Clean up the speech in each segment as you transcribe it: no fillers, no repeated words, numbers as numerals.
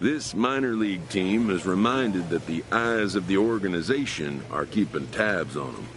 This minor league team is reminded that the eyes of the organization are keeping tabs on them.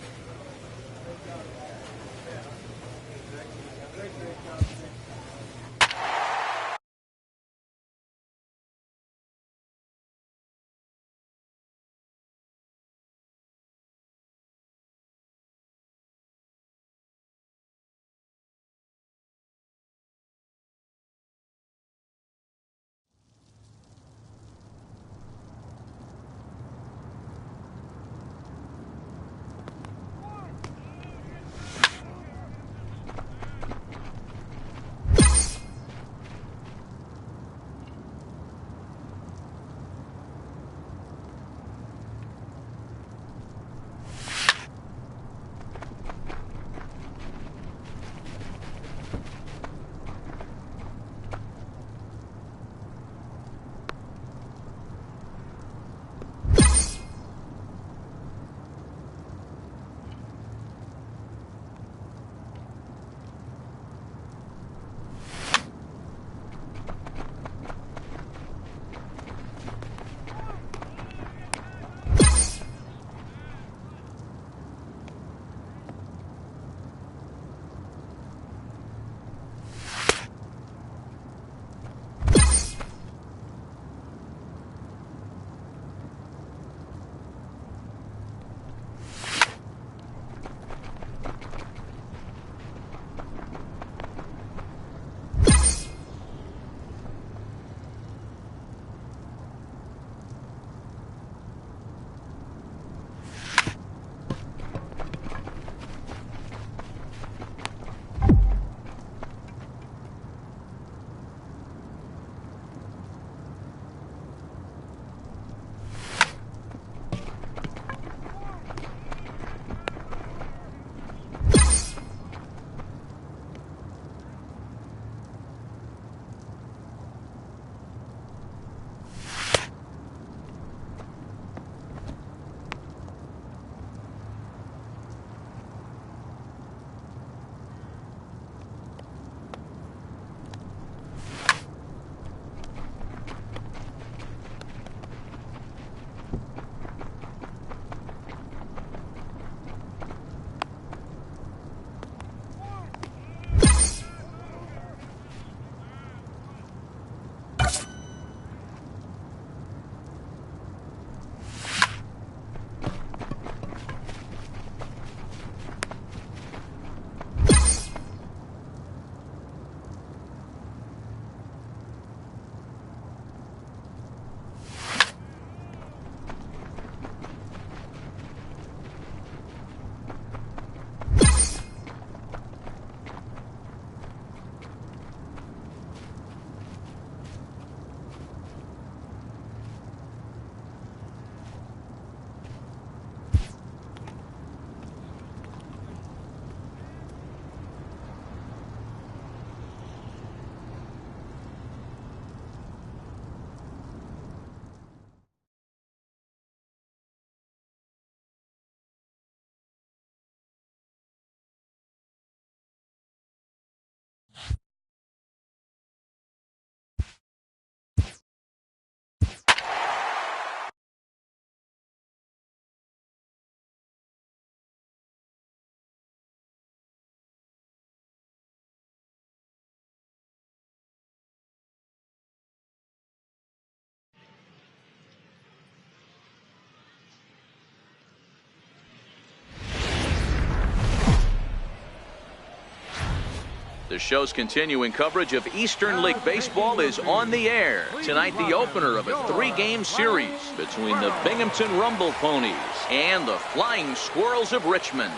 The show's continuing coverage of Eastern League Baseball is on the air. Tonight, the opener of a 3-game series between the Binghamton Rumble Ponies and the Flying Squirrels of Richmond.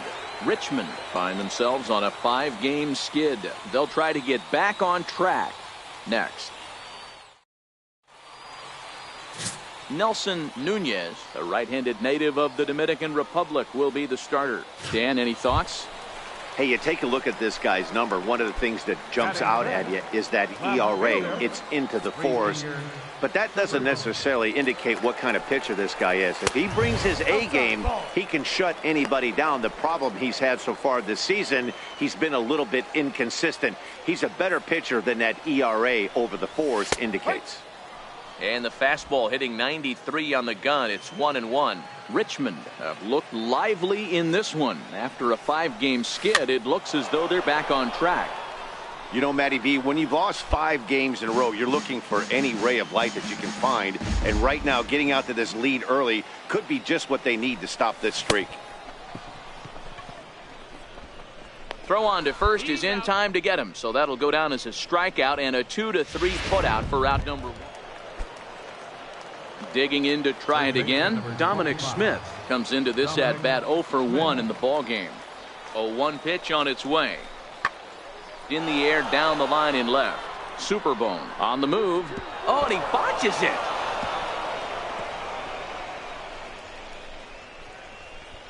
Richmond find themselves on a 5-game skid. They'll try to get back on track next. Nelson Nunez, a right-handed native of the Dominican Republic, will be the starter. Dan, any thoughts? Hey, you take a look at this guy's number. One of the things that jumps out at you is that ERA. It's into the 4s. But that doesn't necessarily indicate what kind of pitcher this guy is. If he brings his A game, he can shut anybody down. The problem he's had so far this season, he's been a little bit inconsistent. He's a better pitcher than that ERA over the 4s indicates. And the fastball hitting 93 on the gun. It's 1-1. Richmond looked lively in this one. After a 5-game skid, it looks as though they're back on track. You know, Matty V, when you've lost 5 games in a row, you're looking for any ray of light that you can find. And right now, getting out to this lead early could be just what they need to stop this streak. Throw on to first is in time to get him. So that'll go down as a strikeout and a 2-3 putout for out number 1. Digging in to try it again. Dominic Smith comes into this at bat 0 for 1 in the ball game. 0-1 pitch on its way. In the air down the line in left. Superbone on the move. Oh, and he botches it.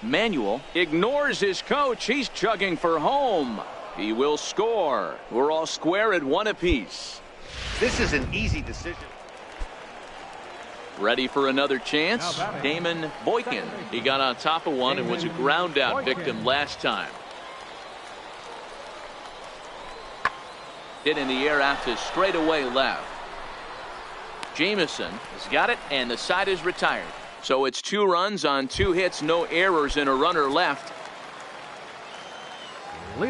Manuel ignores his coach. He's chugging for home. He will score. We're all square at 1 apiece. This is an easy decision. Ready for another chance. Damon Boykin. He got on top of one and was a ground out victim last time. Hit in the air out to straightaway left. Jamison has got it, and the side is retired. So it's 2 runs on 2 hits, no errors, and a runner left.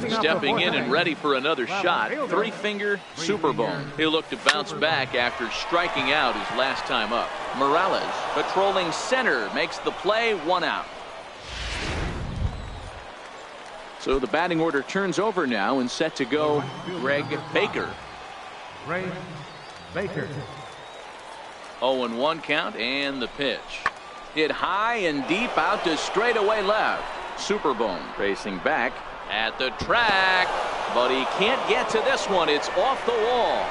Stepping in and ready for another shot. 3-finger Superbone. He'll look to bounce back after striking out his last time up. Morales patrolling center makes the play, 1 out. So the batting order turns over now and set to go Greg Baker. Greg Baker. 0-1 count and the pitch. Hit high and deep out to straightaway left. Superbone racing back at the track, but he can't get to this one. It's off the wall.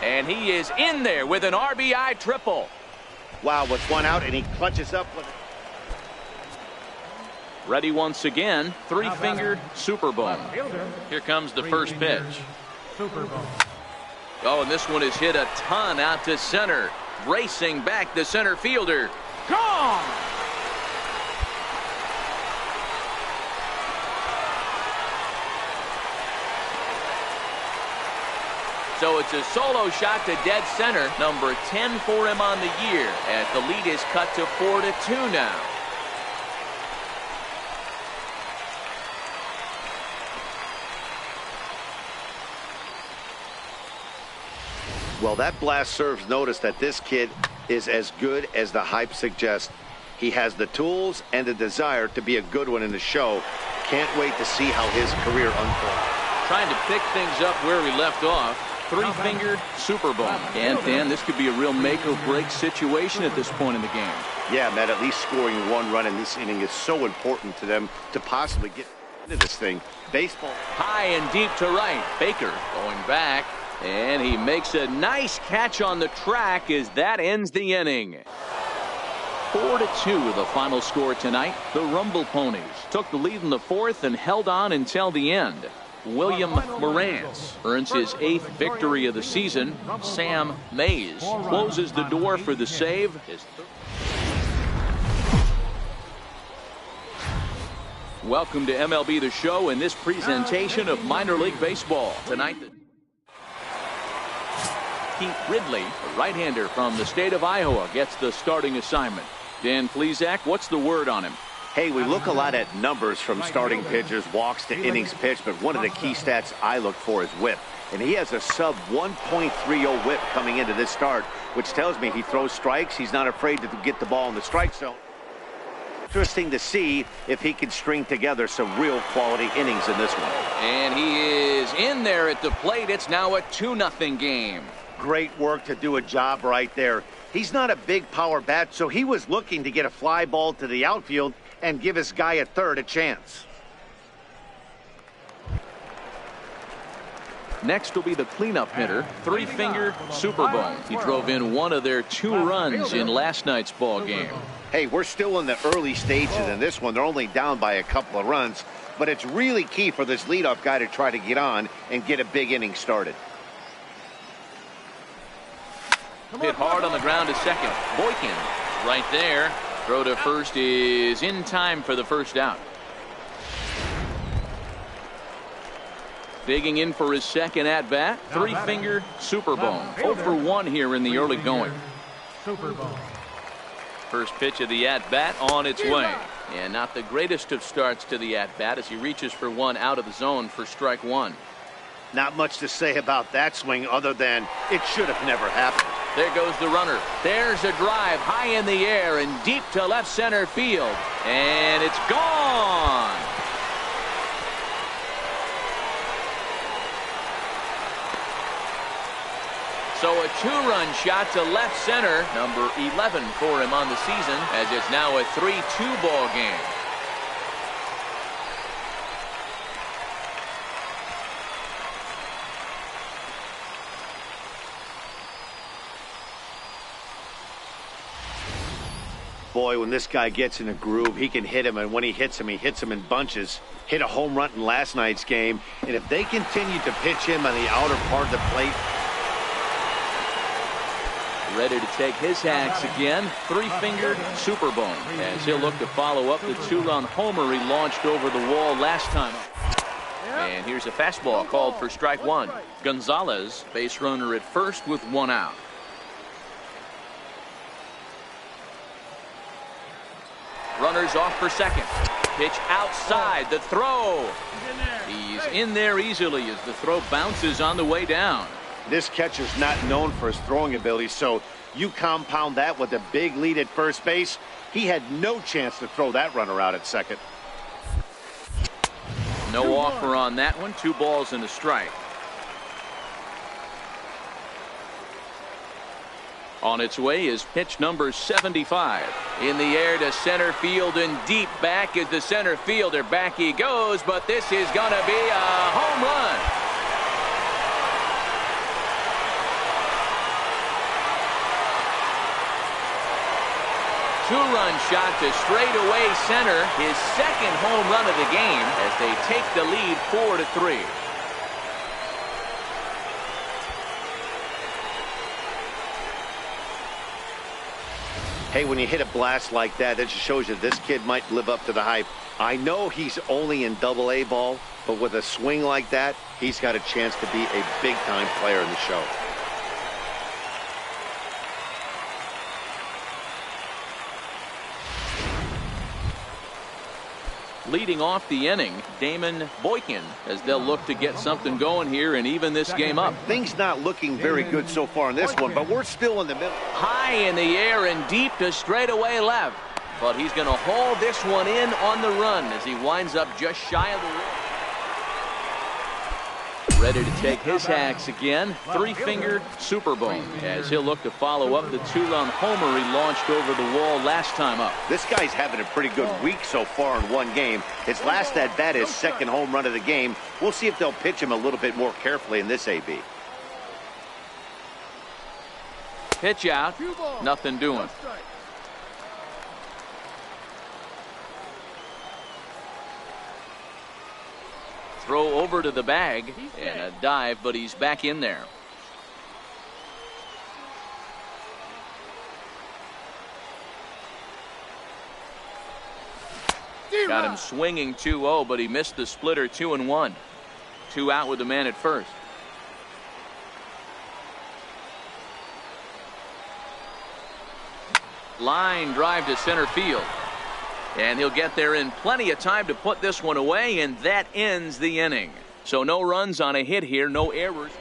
And he is in there with an RBI triple. Wow, with 1 out, and he clutches up with it. Ready once again. 3-finger Superbone. Here comes the first pitch. Superbone. Oh, and this one is hit a ton out to center. Racing back the center fielder. Gone! So it's a solo shot to dead center. Number 10 for him on the year as the lead is cut to 4-2 now. Well, that blast serves notice that this kid is as good as the hype suggests. He has the tools and the desire to be a good one in the show. Can't wait to see how his career unfolds. Trying to pick things up where we left off. 3-finger Superbone. And Dan, this could be a real make or break situation at this point in the game. Yeah, Matt, at least scoring 1 run in this inning is so important to them to possibly get into this thing. Baseball. High and deep to right. Baker going back. And he makes a nice catch on the track as that ends the inning. 4-2 the final score tonight. The Rumble Ponies took the lead in the 4th and held on until the end. William Morantz earns his 8th victory of the season. Sam Mays closes the door for the save. Welcome to MLB The Show in this presentation of minor league baseball. Tonight, Keith Ridley, a right-hander from the state of Iowa, gets the starting assignment. Dan Plesac, what's the word on him? Hey, we look a lot at numbers from starting pitchers, walks to innings pitched, but one of the key stats I look for is whip. And he has a sub 1.30 whip coming into this start, which tells me he throws strikes. He's not afraid to get the ball in the strike zone. interesting to see if he can string together some real quality innings in this one. And he is in there at the plate. It's now a 2-0 game. Great work to do a job right there. He's not a big power bat, so he was looking to get a fly ball to the outfield and give his guy at third a chance. Next will be the cleanup hitter, three-finger Superbone. He drove in one of their 2 runs in last night's ball game. Hey, we're still in the early stages in this one. They're only down by a couple of runs, but it's really key for this leadoff guy to try to get on and get a big inning started. Hit hard on the ground to second. Boykin right there. Throw to first is in time for the first out. Digging in for his second at-bat, three-finger Superbone. 0 for 1 here in the early going. First pitch of the at-bat on its way. And not the greatest of starts to the at-bat as he reaches for one out of the zone for strike 1. Not much to say about that swing other than it should have never happened. There goes the runner. There's a drive high in the air and deep to left center field. And it's gone. So a 2-run shot to left center, number 11 for him on the season, as it's now a 3-2 ball game. Boy, when this guy gets in a groove, he can hit him, and when he hits him in bunches. Hit a home run in last night's game, and if they continue to pitch him on the outer part of the plate. Ready to take his hacks again. Three-finger Superbone as he'll look to follow up the 2-run homer he launched over the wall last time. And here's a fastball called for strike 1. Gonzalez, base runner at first with 1 out. Runners off for second. Pitch outside. The throw. He's in there easily as the throw bounces on the way down. This catcher's not known for his throwing ability, so you compound that with a big lead at first base. He had no chance to throw that runner out at second. No offer on that one. 2 balls and a strike. On its way is pitch number 75. In the air to center field and deep back is the center fielder. Back he goes, but this is going to be a home run. Two-run shot to straightaway center. His second home run of the game as they take the lead 4-3. Hey, when you hit a blast like that, that just shows you this kid might live up to the hype. I know he's only in Double-A ball, but with a swing like that, he's got a chance to be a big-time player in the show. Leading off the inning, Damon Boykin, as they'll look to get something going here and even this game up. Things not looking very good so far in this one, but we're still in the middle. High in the air and deep to straightaway left. But he's going to haul this one in on the run as he winds up just shy of the rim. Ready to take his hacks again. Three-finger Superbone as he'll look to follow up the 2-run homer he launched over the wall last time up. This guy's having a pretty good week so far in one game. His last at-bat is second home run of the game. We'll see if they'll pitch him a little bit more carefully in this AB. Pitch out. Nothing doing. Throw over to the bag and a dive, but he's back in there. Got him swinging 2-0, but he missed the splitter 2-1. 2 out with the man at first. Line drive to center field. And he'll get there in plenty of time to put this one away, and that ends the inning. So no runs on a hit here, no errors.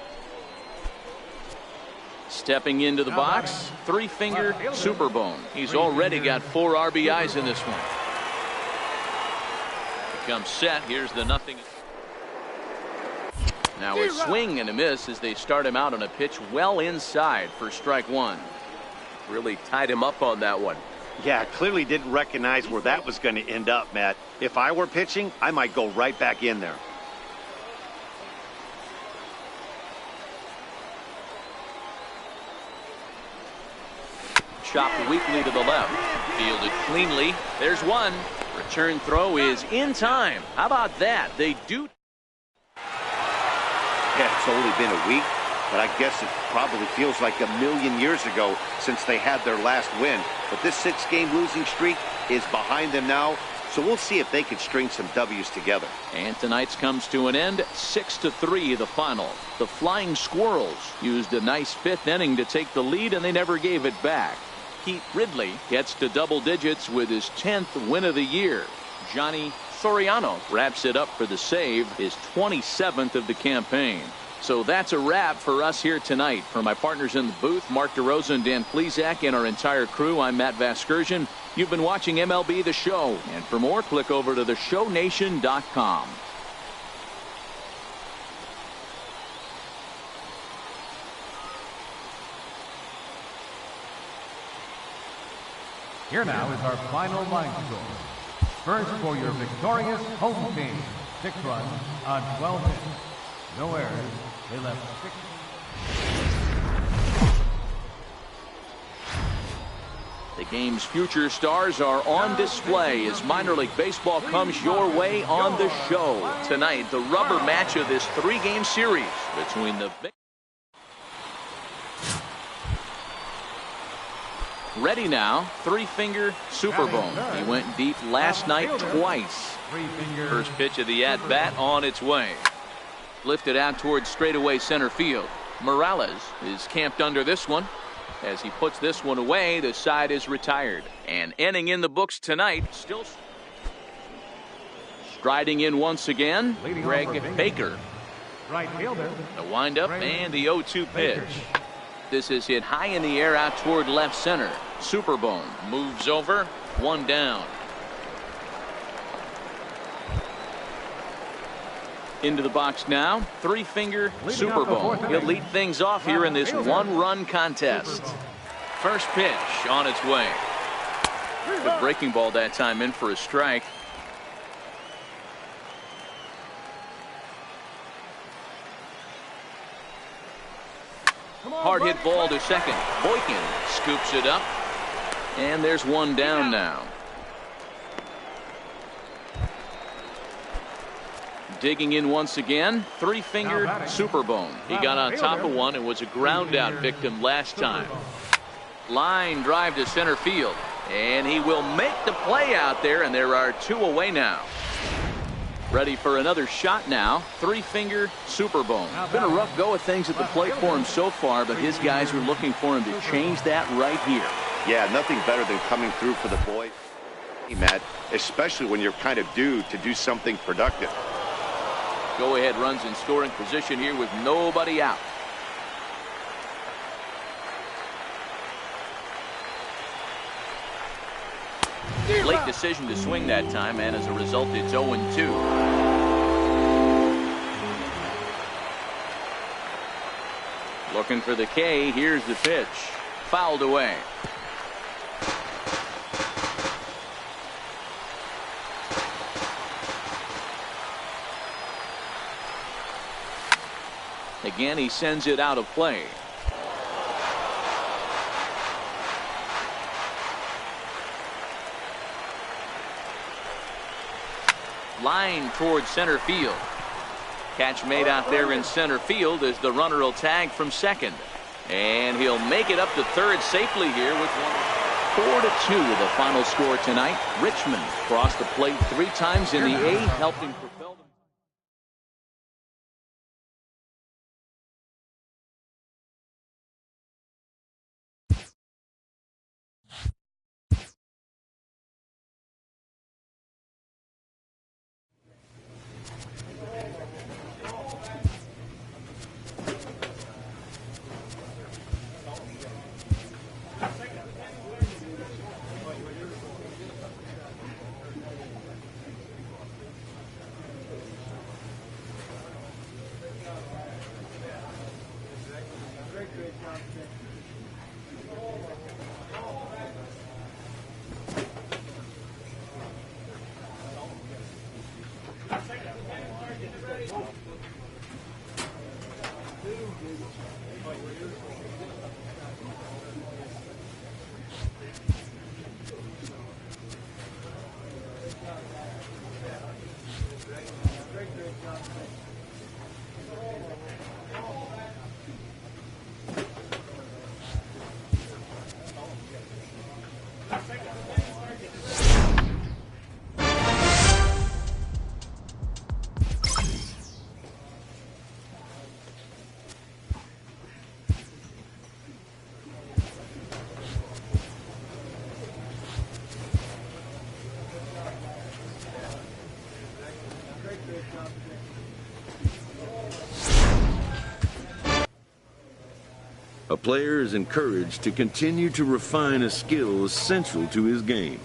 Stepping into the box, three-finger Superbone. He's already got 4 RBIs in this one. comes set. Here's the 0. Now a swing and a miss as they start him out on a pitch well inside for strike 1. Really tied him up on that one. Yeah, clearly didn't recognize where that was going to end up, Matt. If I were pitching, I might go right back in there. Chopped weakly to the left. Fielded cleanly. There's one. Return throw is in time. How about that? They do. Yeah, it's only been a week, but I guess it probably feels like a million years ago since they had their last win. But this 6-game losing streak is behind them now, so we'll see if they can string some W's together. And tonight's comes to an end. 6-3 the final. The Flying Squirrels used a nice 5th inning to take the lead, and they never gave it back. Pete Ridley gets to double digits with his 10th win of the year. Johnny Soriano wraps it up for the save, his 27th of the campaign. So that's a wrap for us here tonight. For my partners in the booth, Mark DeRosa and Dan Plesac, and our entire crew, I'm Matt Vasgersian. You've been watching MLB The Show. And for more, click over to theshownation.com. Here now is our final line score. First for your victorious home team. 6 runs on 12 hits. No errors. They left 6. The game's future stars are on display as minor league baseball comes your way on the show. Tonight, the rubber match of this 3-game series between the ready now, 3-finger Superbone. He went deep last night twice. First pitch of the at-bat on its way. Lifted out towards straightaway center field. Morales is camped under this one. As he puts this one away, the side is retired. And inning in the books tonight, still striding in once again, Greg Baker. Right fielder. The windup and the 0-2 pitch. This is hit high in the air out toward left center. Superbone moves over, 1 down. Into the box now, 3-finger Superbone. He'll lead things off here in this 1-run contest. First pitch on its way. The breaking ball that time in for a strike. Hard hit ball to second. Boykin scoops it up. And there's 1 down now. Digging in once again, 3-finger Superbone. He got on top of one and was a ground out victim last time. Line drive to center field. And he will make the play out there, and there are 2 away now. Ready for another shot now. 3-finger Superbone. Been a rough go of things at the plate for him so far, but his guys are looking for him to change that right here. Yeah, nothing better than coming through for the boy, Matt, especially when you're kind of due to do something productive. Go ahead runs in scoring position here with nobody out. Late decision to swing that time, and as a result, it's 0-2. Looking for the K. Here's the pitch. Fouled away. Again, he sends it out of play. Line towards center field. Catch made out there in center field as the runner will tag from second. And he'll make it up to third safely here with 4-2 the final score tonight. Richmond crossed the plate 3 times in the 8th, helping propel them. A player is encouraged to continue to refine a skill essential to his game.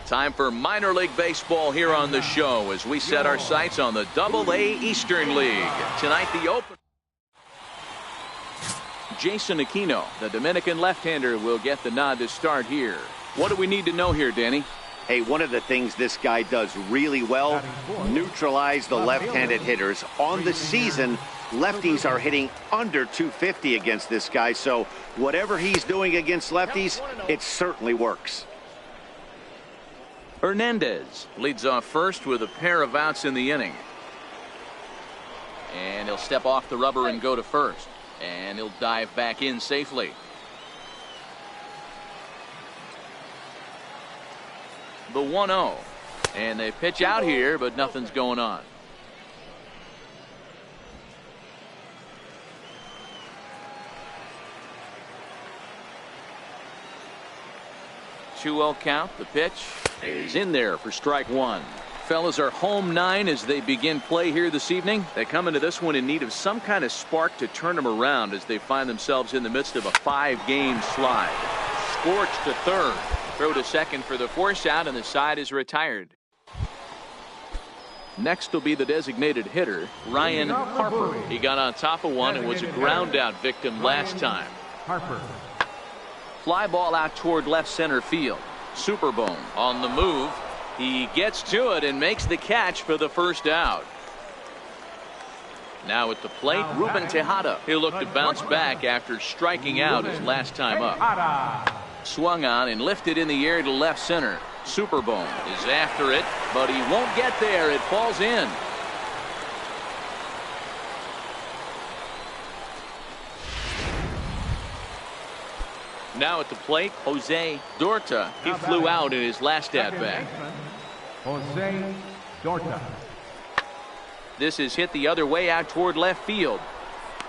Time for minor league baseball here on the show as we set our sights on the Double-A Eastern League. Tonight, the open. Jason Aquino, the Dominican left-hander, will get the nod to start here. What do we need to know here, Danny? Hey, one of the things this guy does really well, neutralize the left-handed hitters. On the season, lefties are hitting under 250 against this guy, so whatever he's doing against lefties, it certainly works. Hernandez leads off first with a pair of outs in the inning. And he'll step off the rubber and go to first. And he'll dive back in safely. The 1-0. And they pitch out here, but nothing's going on. Two-0 count. The pitch is in there for strike one. Fellas are home 9 as they begin play here this evening. They come into this one in need of some kind of spark to turn them around as they find themselves in the midst of a 5-game slide. Scorched to third. Throw to second for the force out, and the side is retired. Next will be the designated hitter, Ryan Harper. He got on top of one and was a ground out victim last time. Harper. Fly ball out toward left center field. Superbone on the move. He gets to it and makes the catch for the first out. Now at the plate, Ruben Tejada. He'll look to bounce back after striking out his last time up. Swung on and lifted in the air to left center. Superbone is after it, but he won't get there. It falls in. Now at the plate, Jose Dorta. He flew out in his last at-bat. Jose Dorta. This is hit the other way out toward left field.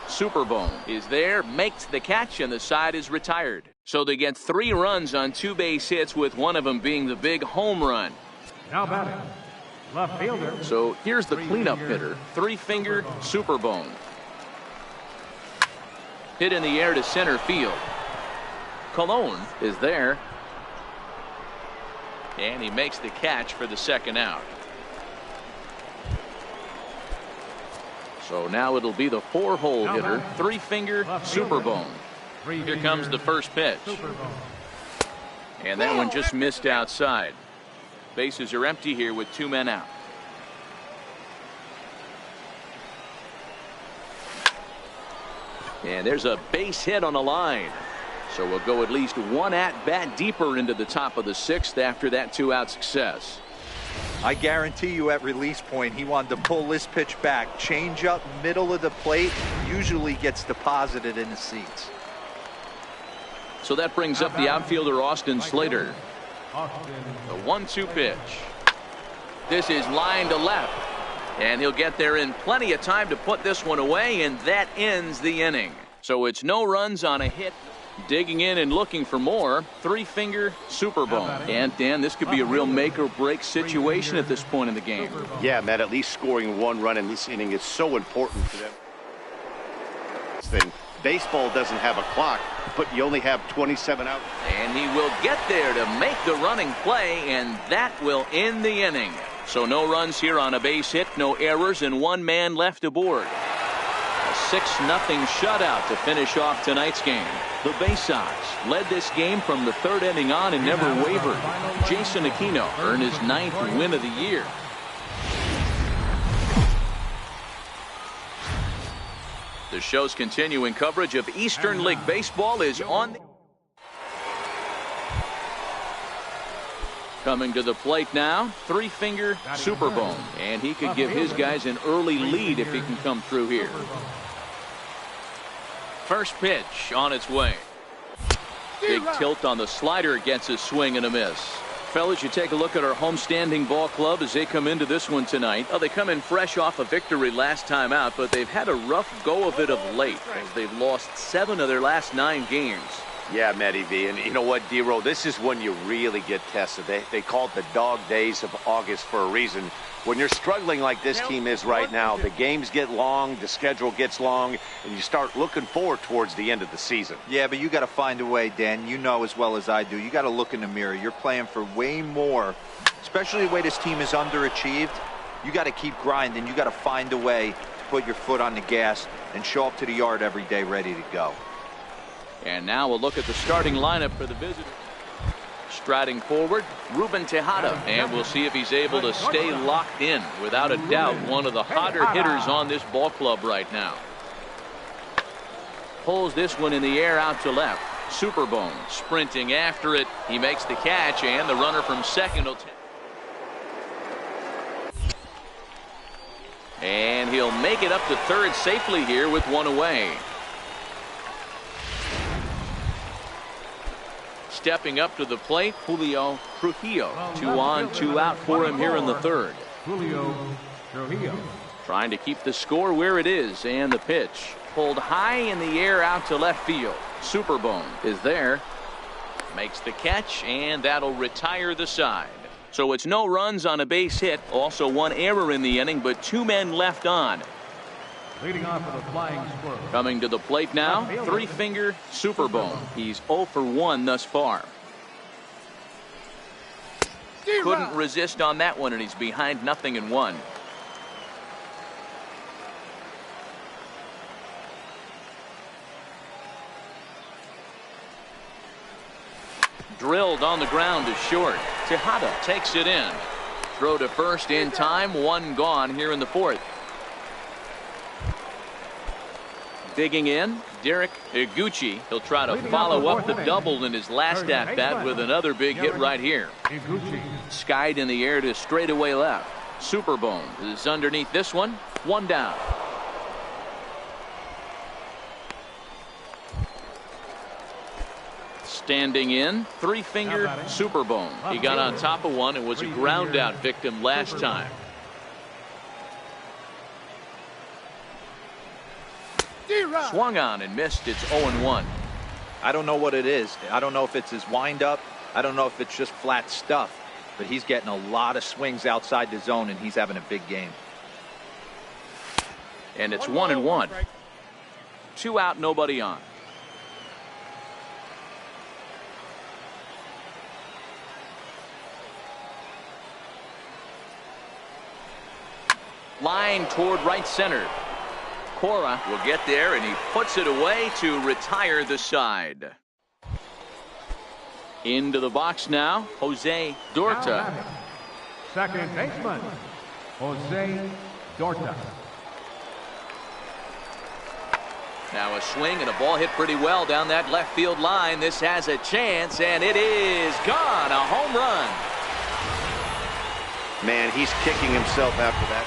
Superbone is there, makes the catch, and the side is retired. So they get 3 runs on 2 base hits, with one of them being the big home run. Now batting, left fielder. So here's the cleanup hitter, 3-finger Superbone. Hit in the air to center field. Colon is there. And he makes the catch for the second out. So now it'll be the 4-hole hitter, 3-finger Superbone. Here comes the first pitch. And that one just missed outside. Bases are empty here with 2 men out. And there's a base hit on the line. So we'll go at least 1 at-bat deeper into the top of the 6th after that 2-out success. I guarantee you at release point he wanted to pull this pitch back. Change up middle of the plate usually gets deposited in the seats. So that brings up the outfielder Austin Slater. The 1-2 pitch. This is line to left. And he'll get there in plenty of time to put this one away, and that ends the inning. So it's no runs on a hit. Digging in and looking for more, 3-finger Superbone. And Dan, this could be a real make or break situation at this point in the game. Yeah, Matt, at least scoring 1 run in this inning is so important for them. Baseball doesn't have a clock, but you only have 27 outs. And he will get there to make the running play, and that will end the inning. So no runs here on a base hit, no errors, and 1 man left aboard. A 6-0 shutout to finish off tonight's game. The Bay Sox led this game from the 3rd inning on and never wavered. Jason Aquino earned his 9th win of the year. The show's continuing coverage of Eastern League Baseball is on. Coming to the plate now, 3-finger Superbone. And he could give his guys an early lead if he can come through here. First pitch on its way. Big tilt on the slider gets a swing and a miss. Fellas, you take a look at our homestanding ball club as they come into this one tonight. They come in fresh off a victory last time out, but they've had a rough go of it of late as they've lost 7 of their last 9 games. Yeah, Matty V. And you know what, D-Row, this is when you really get tested. They call it the dog days of August for a reason. When you're struggling like this team is right now, the games get long, the schedule gets long, and you start looking forward towards the end of the season. Yeah, but you got to find a way, Dan. You know as well as I do. You got to look in the mirror. You're playing for way more, especially the way this team is underachieved. You got to keep grinding. You got to find a way to put your foot on the gas and show up to the yard every day ready to go. And now we'll look at the starting lineup for the visitors. Striding forward, Ruben Tejada, and we'll see if he's able to stay locked in. Without a doubt, one of the hotter hitters on this ball club right now. Pulls this one in the air out to left. Superbone sprinting after it. He makes the catch, and the runner from second will take. And he'll make it up to third safely here with 1 away. Stepping up to the plate, Julio Trujillo. 2 on, 2 out for him here in the third. Julio Trujillo. Trying to keep the score where it is, and the pitch pulled high in the air out to left field. Superbone is there, makes the catch, and that'll retire the side. So it's no runs on a base hit, also 1 error in the inning, but 2 men left on. Leading off for the Flying Squirrel. Coming to the plate now, 3-finger Superbone. He's 0 for 1 thus far. Couldn't resist on that one, and he's behind 0-1. Drilled on the ground to short. Tejada takes it in. Throw to first in time, 1 gone here in the 4th. Digging in, Derek Iguchi. He'll try to follow up the double in his last at-bat with another big hit right here. Skied in the air to straightaway left. Superbone is underneath this one. 1 down. Standing in, 3-finger Superbone. He got on top of one and was a ground out victim last time. Swung on and missed. It's 0-1. I don't know what it is. I don't know if it's his windup. I don't know if it's just flat stuff. But he's getting a lot of swings outside the zone, and he's having a big game. And it's 1-1. 2 out, nobody on. Line toward right center. Cora will get there, and he puts it away to retire the side. Into the box now, Jose Dorta. Second baseman, Jose Dorta. Now a swing and a ball hit pretty well down that left field line. This has a chance, and it is gone. A home run. Man, he's kicking himself after that.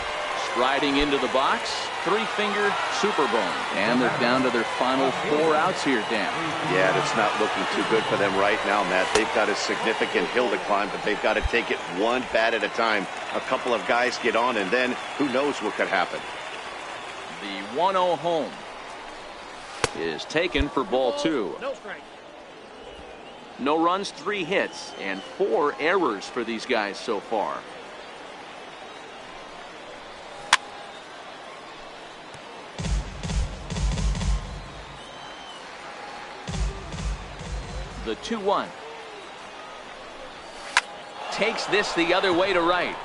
Striding into the box, 3-finger Superbone. And they're down to their final 4 outs here, Dan. Yeah, it's not looking too good for them right now, Matt. They've got a significant hill to climb, but they've got to take it 1 bat at a time. A couple of guys get on, and then who knows what could happen. The 1-0 home is taken for ball 2. No runs, 3 hits, and 4 errors for these guys so far. The 2-1. Takes this the other way to right.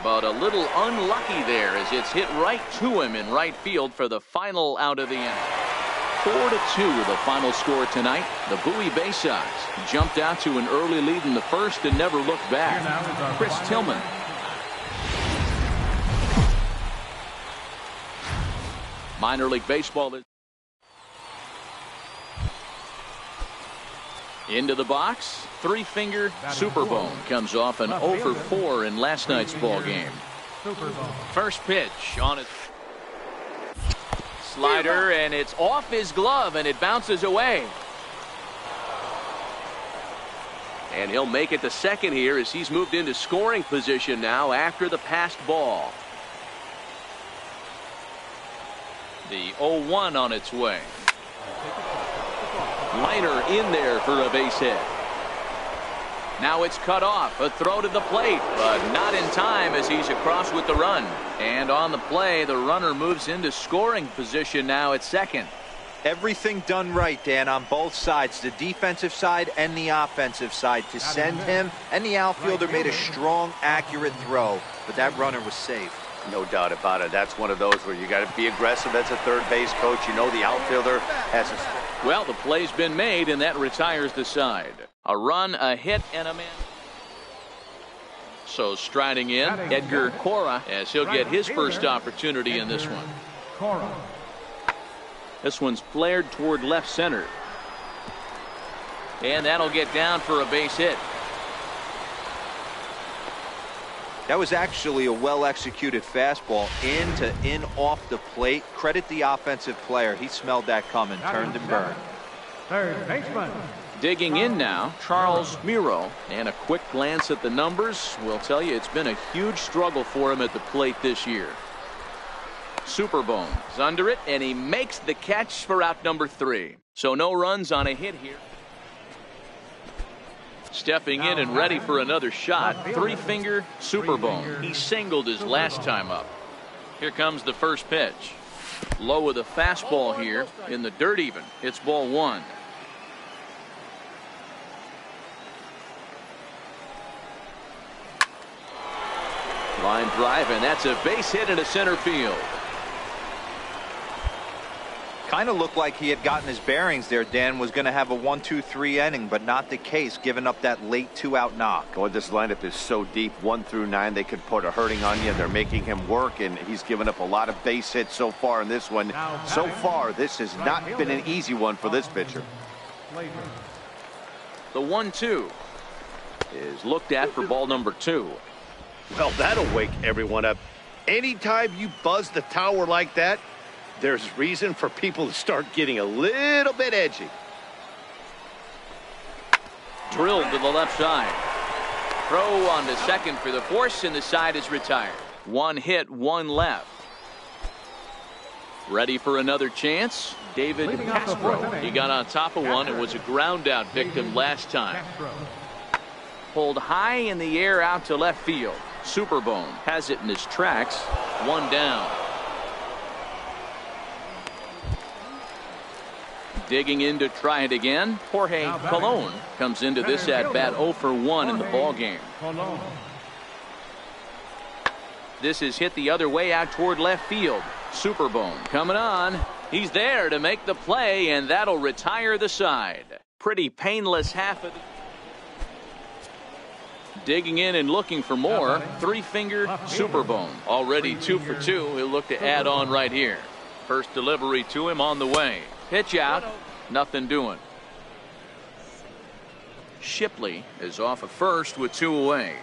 But a little unlucky there as it's hit right to him in right field for the final out of the inning. 4-2 the final score tonight. The Bowie Bay Sox jumped out to an early lead in the first and never looked back. Chris Tillman. Minor League Baseball is into the box. 3-finger Superbone comes off an 0 for 4 in last night's ball game. First pitch on it. Slider, and it's off his glove, and it bounces away. And he'll make it to second here as he's moved into scoring position now after the passed ball. The 0-1 on its way. Liner in there for a base hit. Now it's cut off. A throw to the plate, but not in time as he's across with the run. And on the play, the runner moves into scoring position now at second. Everything done right, Dan, on both sides, the defensive side and the offensive side, to send him, and the outfielder made a strong, accurate throw, but that runner was safe. No doubt about it. That's one of those where you got to be aggressive as a third base coach. You know the outfielder has a... Well, the play's been made, and that retires the side. A run, a hit, and a man. So striding in, Edgar Cora, as he'll get his first opportunity in this one. Cora. This one's flared toward left center. And that'll get down for a base hit. That was actually a well-executed fastball in off the plate. Credit the offensive player. He smelled that coming, turned and burned. Third baseman. Digging in now, Charles Miro. And a quick glance at the numbers will tell you it's been a huge struggle for him at the plate this year. Superbone is under it, and he makes the catch for out number 3. So no runs on a hit here. Stepping in and ready for another shot, three-finger Superbone. He singled his last time up. Here comes the first pitch. Low with a fastball here in the dirt even. It's ball 1. Line drive, and that's a base hit into center field. Kind of looked like he had gotten his bearings there. Dan was going to have a 1-2-3 inning, but not the case, giving up that late 2-out knock. Boy, this lineup is so deep, 1 through 9. They could put a hurting on you, and they're making him work, and he's given up a lot of base hits so far in this one. So far, this has not been an easy one for this pitcher. The 1-2 is looked at for ball number 2. Well, that'll wake everyone up. Anytime you buzz the tower like that, there's reason for people to start getting a little bit edgy. Drilled to the left side. Throw on to second for the force, and the side is retired. 1 hit, 1 left. Ready for another chance? David Castro. He got on top of one and was a ground out victim last time. Pulled high in the air out to left field. Superbone has it in his tracks. 1 down. Digging in to try it again, Jorge Colon comes into this at bat 0 for 1 in the ball game. This is hit the other way out toward left field. Superbone coming on. He's there to make the play, and that'll retire the side. Pretty painless half of the... Digging in and looking for more. Three-finger Superbone. Already 2 for 2. He'll look to add on right here. First delivery to him on the way. Pitch out. Nothing doing. Shipley is off at first with 2 away.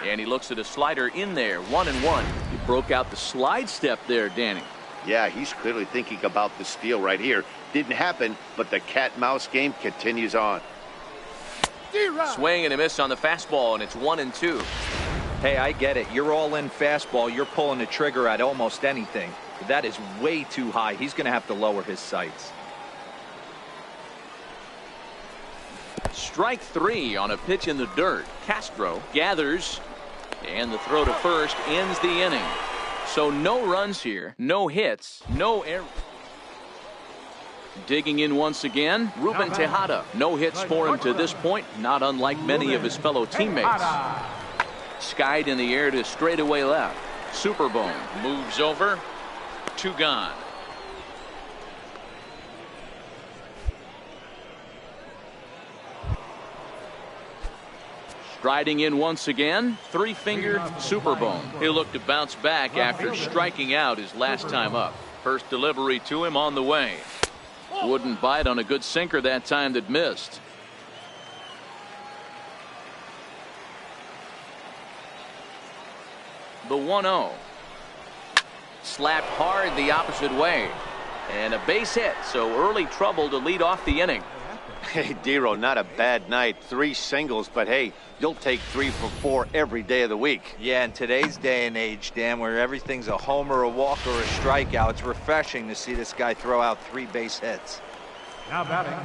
And he looks at a slider in there. 1-1. He broke out the slide step there, Danny. Yeah, he's clearly thinking about the steal right here. Didn't happen, but the cat-mouse game continues on. Swing and a miss on the fastball, and it's 1-2. Hey, I get it. You're all in fastball. You're pulling the trigger at almost anything. But that is way too high. He's going to have to lower his sights. Strike 3 on a pitch in the dirt. Castro gathers, and the throw to first ends the inning. So no runs here, no hits, no errors. Digging in once again, Ruben Tejada. No hits for him to this point, not unlike many of his fellow teammates. Skied in the air to straightaway left. Superbone moves over. 2 gone. Striding in once again, three-finger Superbone. He'll look to bounce back after striking out his last time up. First delivery to him on the way. Wouldn't bite on a good sinker that time that missed. The 1-0. slapped hard the opposite way. And a base hit, so early trouble to lead off the inning. Hey, Dero, not a bad night. 3 singles, but hey, you'll take 3 for 4 every day of the week. Yeah, in today's day and age, Dan, where everything's a homer, a walk, or a strikeout, it's refreshing to see this guy throw out 3 base hits. Now batting.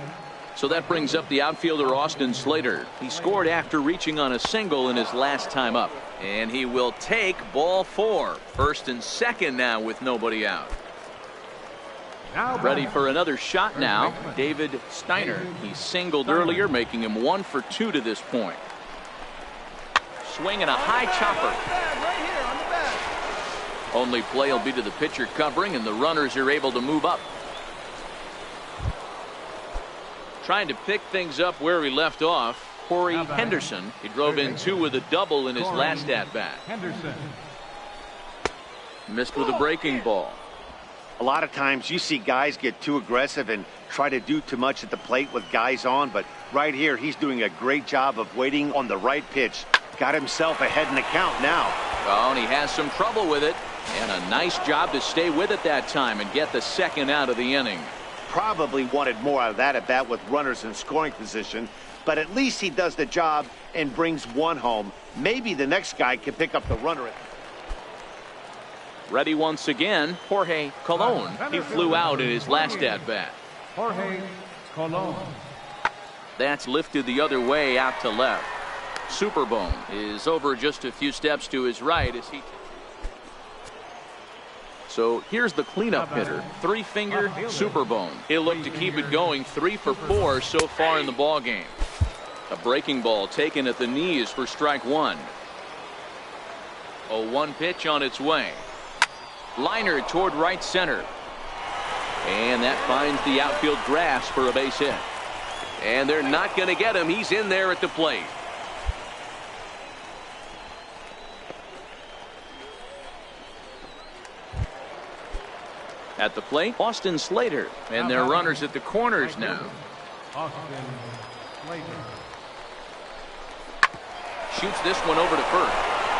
So that brings up the outfielder Austin Slater. He scored after reaching on a single in his last time up. And he will take ball 4. First and second now with nobody out. Ready for another shot now, David Steiner. He singled earlier, making him 1 for 2 to this point. Swinging a high chopper. Only play will be to the pitcher covering, and the runners are able to move up. Trying to pick things up where he left off, Corey Henderson. He drove in 2 with a double in his last at-bat. Missed with a breaking ball. A lot of times you see guys get too aggressive and try to do too much at the plate with guys on, but right here he's doing a great job of waiting on the right pitch. Got himself ahead in the count now. Oh, and he has some trouble with it. And a nice job to stay with it that time and get the second out of the inning. Probably wanted more out of that at bat with runners in scoring position, but at least he does the job and brings 1 home. Maybe the next guy can pick up the runner. Ready once again, Jorge Colon. He flew out in his last at-bat. Jorge Colon. That's lifted the other way out to left. Superbone is over just a few steps to his right as he. So here's the cleanup hitter, 3-finger Superbone. He'll look to keep it going, 3 for 4 so far in the ball game. A breaking ball taken at the knees for strike 1. 0-1 pitch on its way. Liner toward right center. And that finds the outfield grass for a base hit. And they're not going to get him. He's in there at the plate. At the plate, Austin Slater. And their runners at the corners now. Austin Slater. Shoots this one over to first.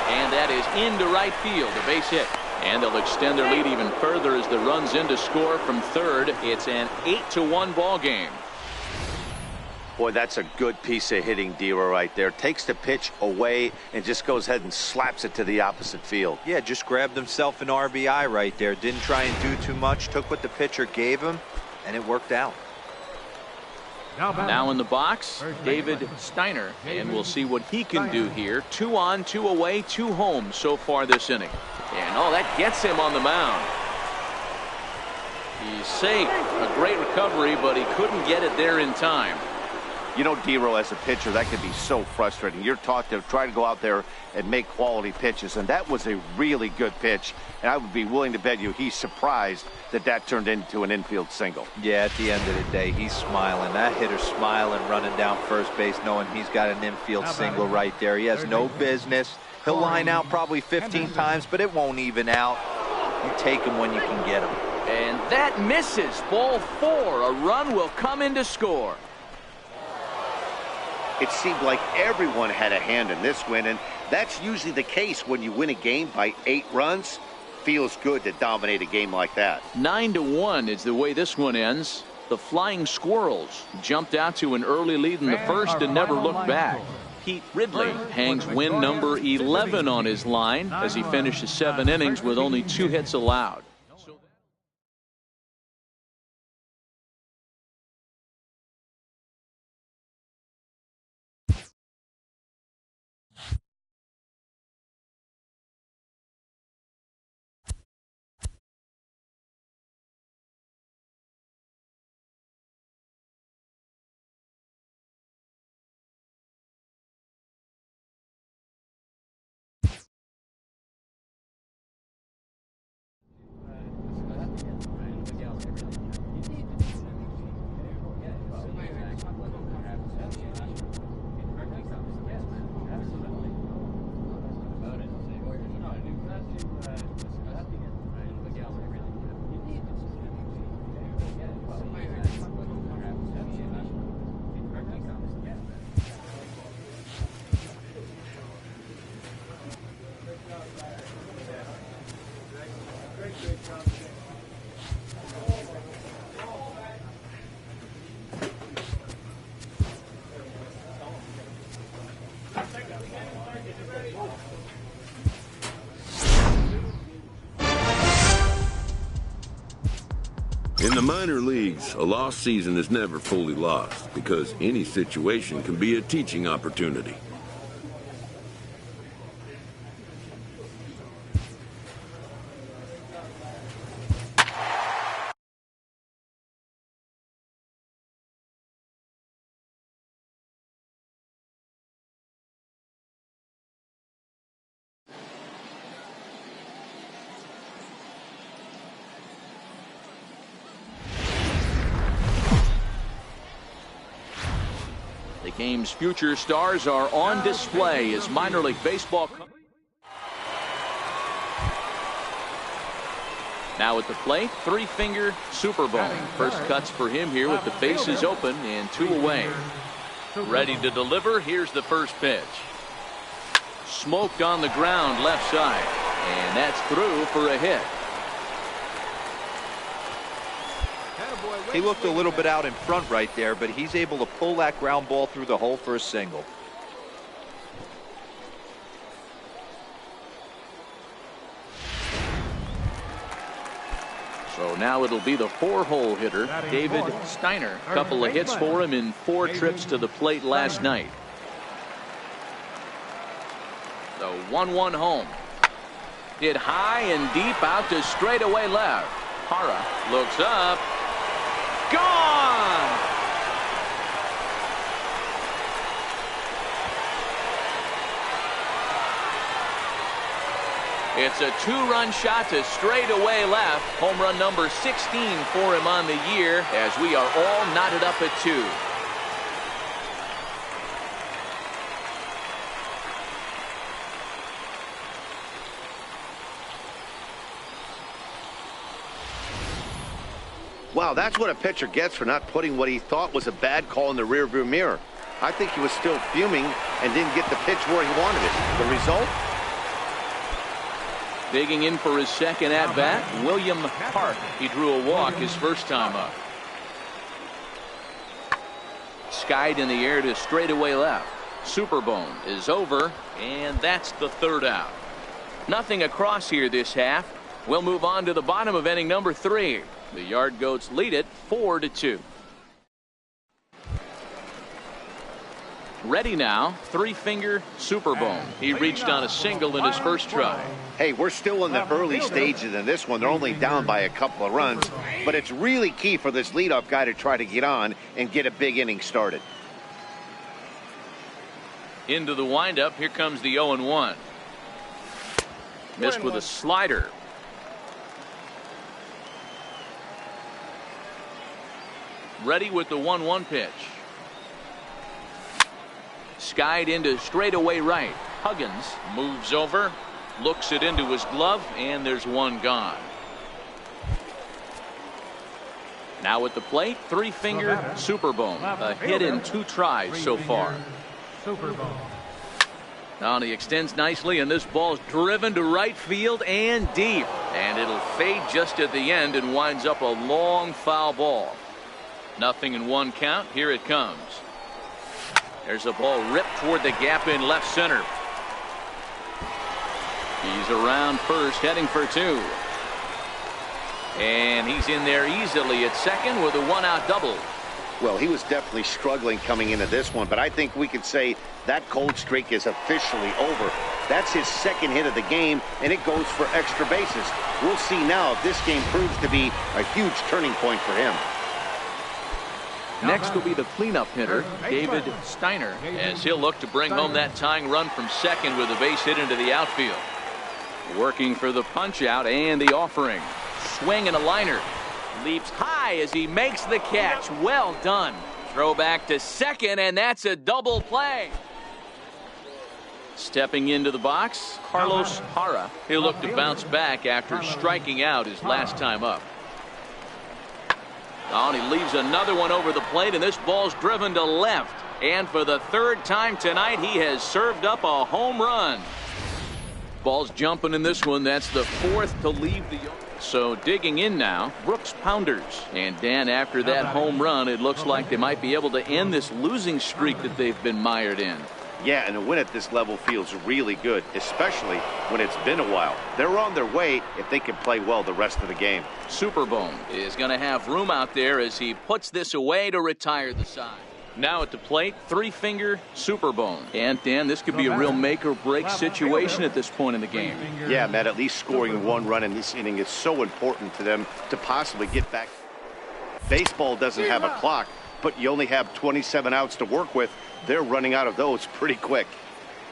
And that is into right field, a base hit. And they'll extend their lead even further as the runs in to score from third. It's an 8-1 ball game. Boy, that's a good piece of hitting, Dero, right there. Takes the pitch away and just goes ahead and slaps it to the opposite field. Yeah, just grabbed himself an RBI right there. Didn't try and do too much. Took what the pitcher gave him, and it worked out. Now in the box, David Steiner. And we'll see what he can do here. 2 on, 2 away, 2 home so far this inning. And oh, that gets him on the mound. He's safe. A great recovery, but he couldn't get it there in time. You know, Dero, as a pitcher, that can be so frustrating. You're taught to try to go out there and make quality pitches, and that was a really good pitch. And I would be willing to bet you he's surprised that that turned into an infield single. Yeah, at the end of the day, he's smiling. That hitter's smiling, running down first base, knowing he's got an infield single right there. He has no business. He'll line out probably 15 times, but it won't even out. You take him when you can get him. And that misses. Ball 4. A run will come in to score. It seemed like everyone had a hand in this win, and that's usually the case when you win a game by 8 runs. Feels good to dominate a game like that. 9-1 is the way this one ends. The Flying Squirrels jumped out to an early lead in the first and never looked back. Pete Ridley hangs win number 11 on his line as he finishes 7 innings with only 2 hits allowed. In the minor leagues, a lost season is never fully lost because any situation can be a teaching opportunity. The game's future stars are on display as minor league baseball. Now at the plate, three-finger super bone. First cuts for him here with the bases open and 2 away. Ready to deliver. Here's the first pitch. Smoked on the ground left side, and that's through for a hit. He looked a little bit out in front right there, but he's able to pull that ground ball through the hole for a single. So now it'll be the 4-hole hitter, David Steiner. A couple of hits for him in 4 trips to the plate last night. The 1-1 home. Hit high and deep out to straightaway left. Hara looks up. Gone! It's a 2-run shot to straightaway left. Home run number 16 for him on the year as we are all knotted up at 2. Wow, that's what a pitcher gets for not putting what he thought was a bad call in the rearview mirror. I think he was still fuming and didn't get the pitch where he wanted it. The result? Digging in for his second at-bat, William Hart. He drew a walk his first time up. Skied in the air to straightaway left. Superbone is over, and that's the 3rd out. Nothing across here this half. We'll move on to the bottom of inning number 3. The Yard Goats lead it 4-2. Ready now, 3-finger Superbone. He reached on a single in his first try. Hey, we're still in the early stages in this one. They're only down by a couple of runs, but it's really key for this leadoff guy to try to get on and get a big inning started. Into the windup, here comes the 0-1. Missed with a slider. Ready with the 1-1 pitch. Skied into straightaway right. Huggins moves over, looks it into his glove, and there's one gone. Now at the plate, 3-finger Superbone. A hit in 2 tries so far. Now he extends nicely, and this ball's driven to right field and deep. And it'll fade just at the end and winds up a long foul ball. 0-1 count. Here it comes. There's a ball ripped toward the gap in left center. He's around first, heading for 2. And he's in there easily at second with a 1-out double. Well, he was definitely struggling coming into this one, but I think we could say that cold streak is officially over. That's his second hit of the game, and it goes for extra bases. We'll see now if this game proves to be a huge turning point for him. Next will be the cleanup hitter, David Steiner, as he'll look to bring home that tying run from second with a base hit into the outfield. Working for the punch out and the offering. Swing and a liner. Leaps high as he makes the catch. Well done. Throw back to second, and that's a double play. Stepping into the box, Carlos Hara. He'll look to bounce back after striking out his last time up. Oh, and he leaves another one over the plate, and this ball's driven to left. And for the 3rd time tonight, he has served up a home run. Ball's jumping in this one. That's the 4th to leave the... So digging in now, Brooks Pounders. And Dan, after that home run, it looks like they might be able to end this losing streak that they've been mired in. Yeah, and a win at this level feels really good, especially when it's been a while. They're on their way if they can play well the rest of the game. Superbone is going to have room out there as he puts this away to retire the side. Now at the plate, three-finger Superbone. And, Dan, this could be a real make-or-break situation at this point in the game. Yeah, Matt, at least scoring one run in this inning is so important to them to possibly get back. Baseball doesn't have a clock, but you only have 27 outs to work with. They're running out of those pretty quick.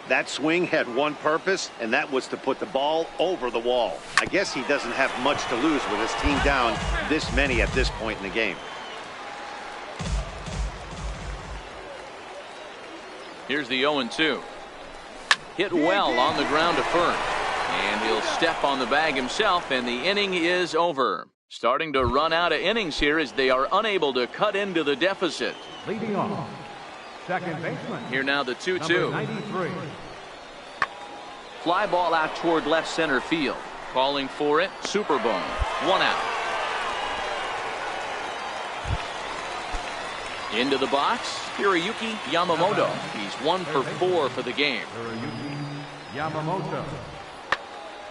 That swing had one purpose, and that was to put the ball over the wall. I guess he doesn't have much to lose with his team down this many at this point in the game. Here's the 0-2. Hit well on the ground to first. And he'll step on the bag himself, and the inning is over. Starting to run out of innings here as they are unable to cut into the deficit. Leading off, second baseman. Here now the 2-2. 93. Fly ball out toward left center field. Calling for it, Superbone. 1 out. Into the box, Hiroyuki Yamamoto. He's 1 for 4 for the game. Hiroyuki Yamamoto.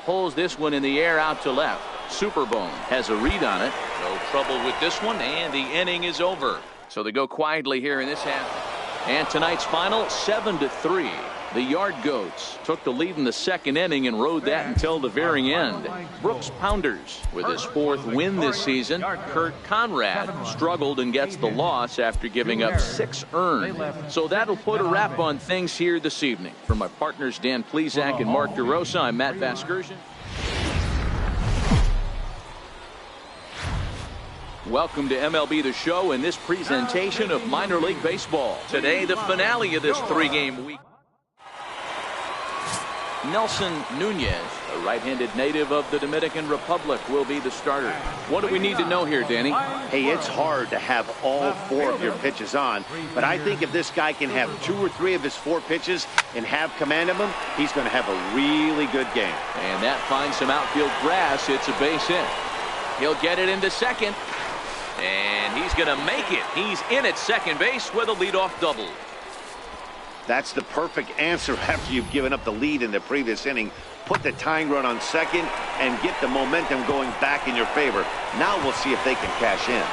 Pulls this one in the air out to left. Superbone has a read on it. No trouble with this one, and the inning is over. So they go quietly here in this half. And tonight's final, 7-3. The Yard Goats took the lead in the second inning and rode that until the very end. Brooks Pounders with his 4th win this season. Kurt Conrad struggled and gets the loss after giving up 6 earned. So that'll put a wrap on things here this evening. For my partners Dan Plesac and Mark DeRosa, I'm Matt Vasgersian. Welcome to MLB The Show and this presentation of minor league baseball. Today, the finale of this 3-game week. Nelson Nunez, a right-handed native of the Dominican Republic, will be the starter. What do we need to know here, Danny? Hey, it's hard to have all 4 of your pitches on, but I think if this guy can have 2 or 3 of his 4 pitches and have command of them, he's going to have a really good game. And that finds some outfield grass. It's a base hit. He'll get it into second, and he's going to make it. He's in at second base with a leadoff double. That's the perfect answer after you've given up the lead in the previous inning. Put the tying run on second and get the momentum going back in your favor. Now we'll see if they can cash in.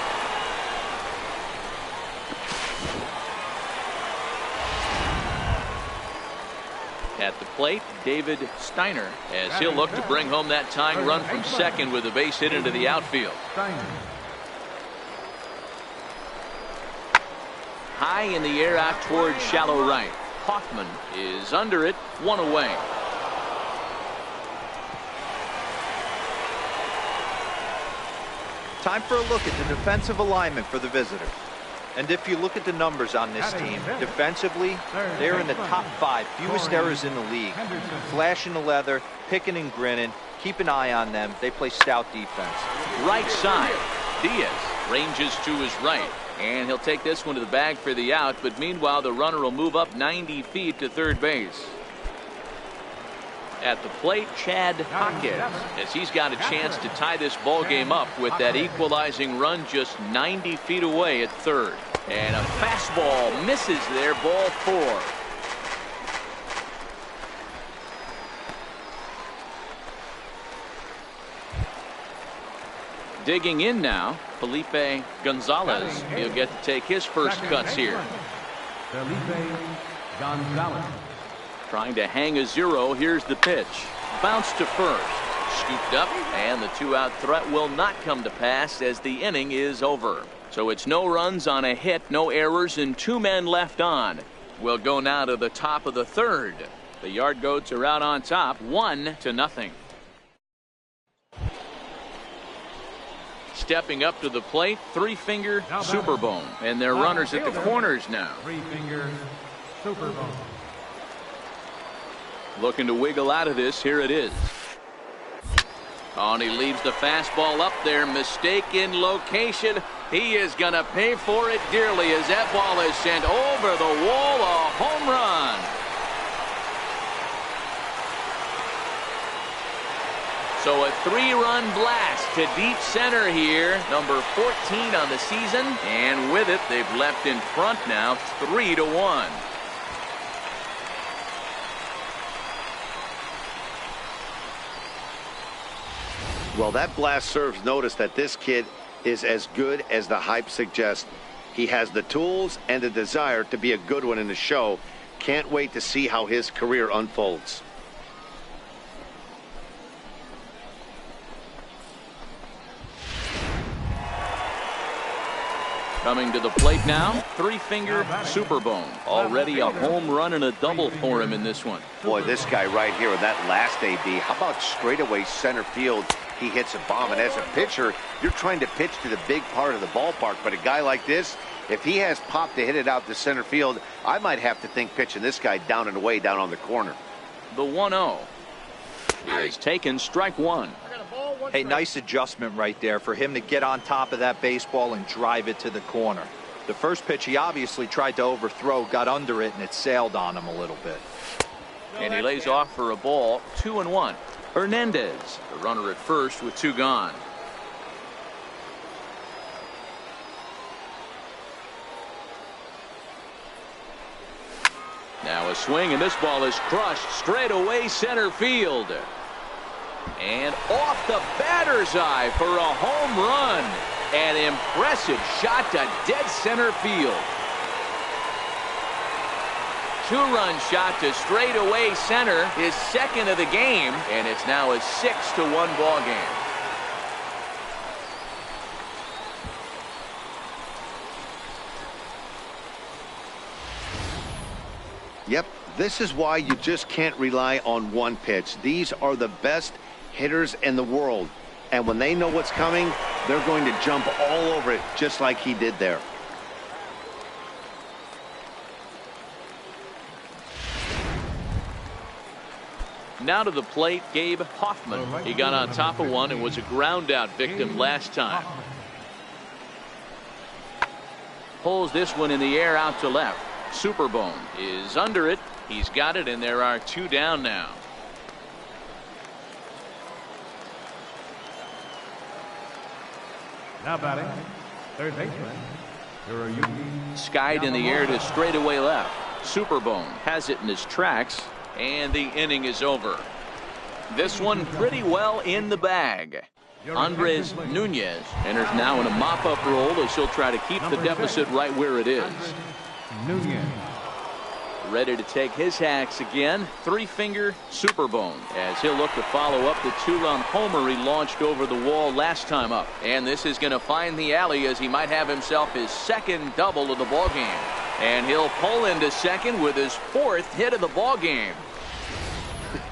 At the plate, David Steiner, as he'll look to bring home that tying run from second with a base hit into the outfield. High in the air out toward shallow right. Hoffman is under it, 1 away. Time for a look at the defensive alignment for the visitors. And if you look at the numbers on this team, defensively, they're in the top 5 fewest errors in the league. Flashing the leather, picking and grinning, keep an eye on them. They play stout defense. Right side, Diaz ranges to his right. And he'll take this one to the bag for the out, but meanwhile the runner will move up 90 feet to third base. At the plate, Chad Hawkins, as he's got a chance to tie this ball game up with that equalizing run just 90 feet away at third. And a fastball misses there, ball 4. Digging in now, Felipe Gonzalez. He'll get to take his first cuts here. Felipe Gonzalez. Trying to hang a 0. Here's the pitch. Bounce to first. Scooped up, and the 2-out threat will not come to pass as the inning is over. So it's no runs on a hit, no errors, and 2 men left on. We'll go now to the top of the third. The Yard Goats are out on top, 1-0. Stepping up to the plate, 3-finger Superbone. And they're runners at the corners now. 3-finger Superbone. Looking to wiggle out of this. Here it is. Oh, and he leaves the fastball up there. Mistaken location. He is going to pay for it dearly as that ball is sent over the wall. A home run. So a 3-run blast to deep center here. Number 14 on the season. And with it, they've left in front now 3-1. Well, that blast serves notice that this kid is as good as the hype suggests. He has the tools and the desire to be a good one in the show. Can't wait to see how his career unfolds. Coming to the plate now, three-finger Superbone. Already a home run and a double for him in this one. Boy, this guy right here in that last AB, how about straightaway center field? He hits a bomb, and as a pitcher, you're trying to pitch to the big part of the ballpark, but a guy like this, if he has pop to hit it out to center field, I might have to think pitching this guy down and away down on the corner. The 1-0 is taken, strike one. Hey, nice adjustment right there for him to get on top of that baseball and drive it to the corner. The first pitch he obviously tried to overthrow, got under it, and it sailed on him a little bit. And he lays off for a ball, 2-1. Hernandez, the runner at first with two gone. Now a swing, and this ball is crushed straight away center field. And off the batter's eye for a home run. An impressive shot to dead center field. Two-run shot to straightaway center, his second of the game, and it's now a 6-1 ball game. Yep, this is why you just can't rely on one pitch. These are the best hitters in the world, and when they know what's coming, they're going to jump all over it, just like he did there. Now to the plate, Gabe Hoffman. He got on top of one and was a ground out victim last time. Pulls this one in the air out to left. Superbone is under it. He's got it, and there are two down now. Now batting, third baseman, skied in the air to straightaway left. Superbone has it in his tracks, and the inning is over. This one pretty well in the bag. Andres Nunez enters now in a mop-up role as he'll try to keep the deficit right where it is. Nunez. Ready to take his hacks again. Three-finger Superbone as he'll look to follow up the two-run homer he launched over the wall last time up. And this is going to find the alley as he might have himself his second double of the ball game. And he'll pull into second with his fourth hit of the ball game.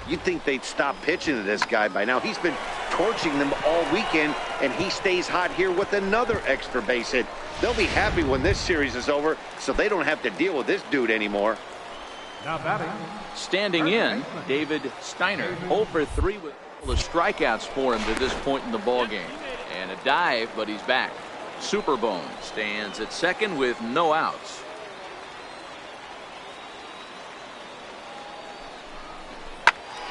You'd think they'd stop pitching to this guy by now. He's been torching them all weekend, and he stays hot here with another extra base hit. They'll be happy when this series is over, so they don't have to deal with this dude anymore. Now batting. Standing in, David Steiner. 0 for 3 with all the strikeouts for him to this point in the ball game. And a dive, but he's back. Superbone stands at second with no outs.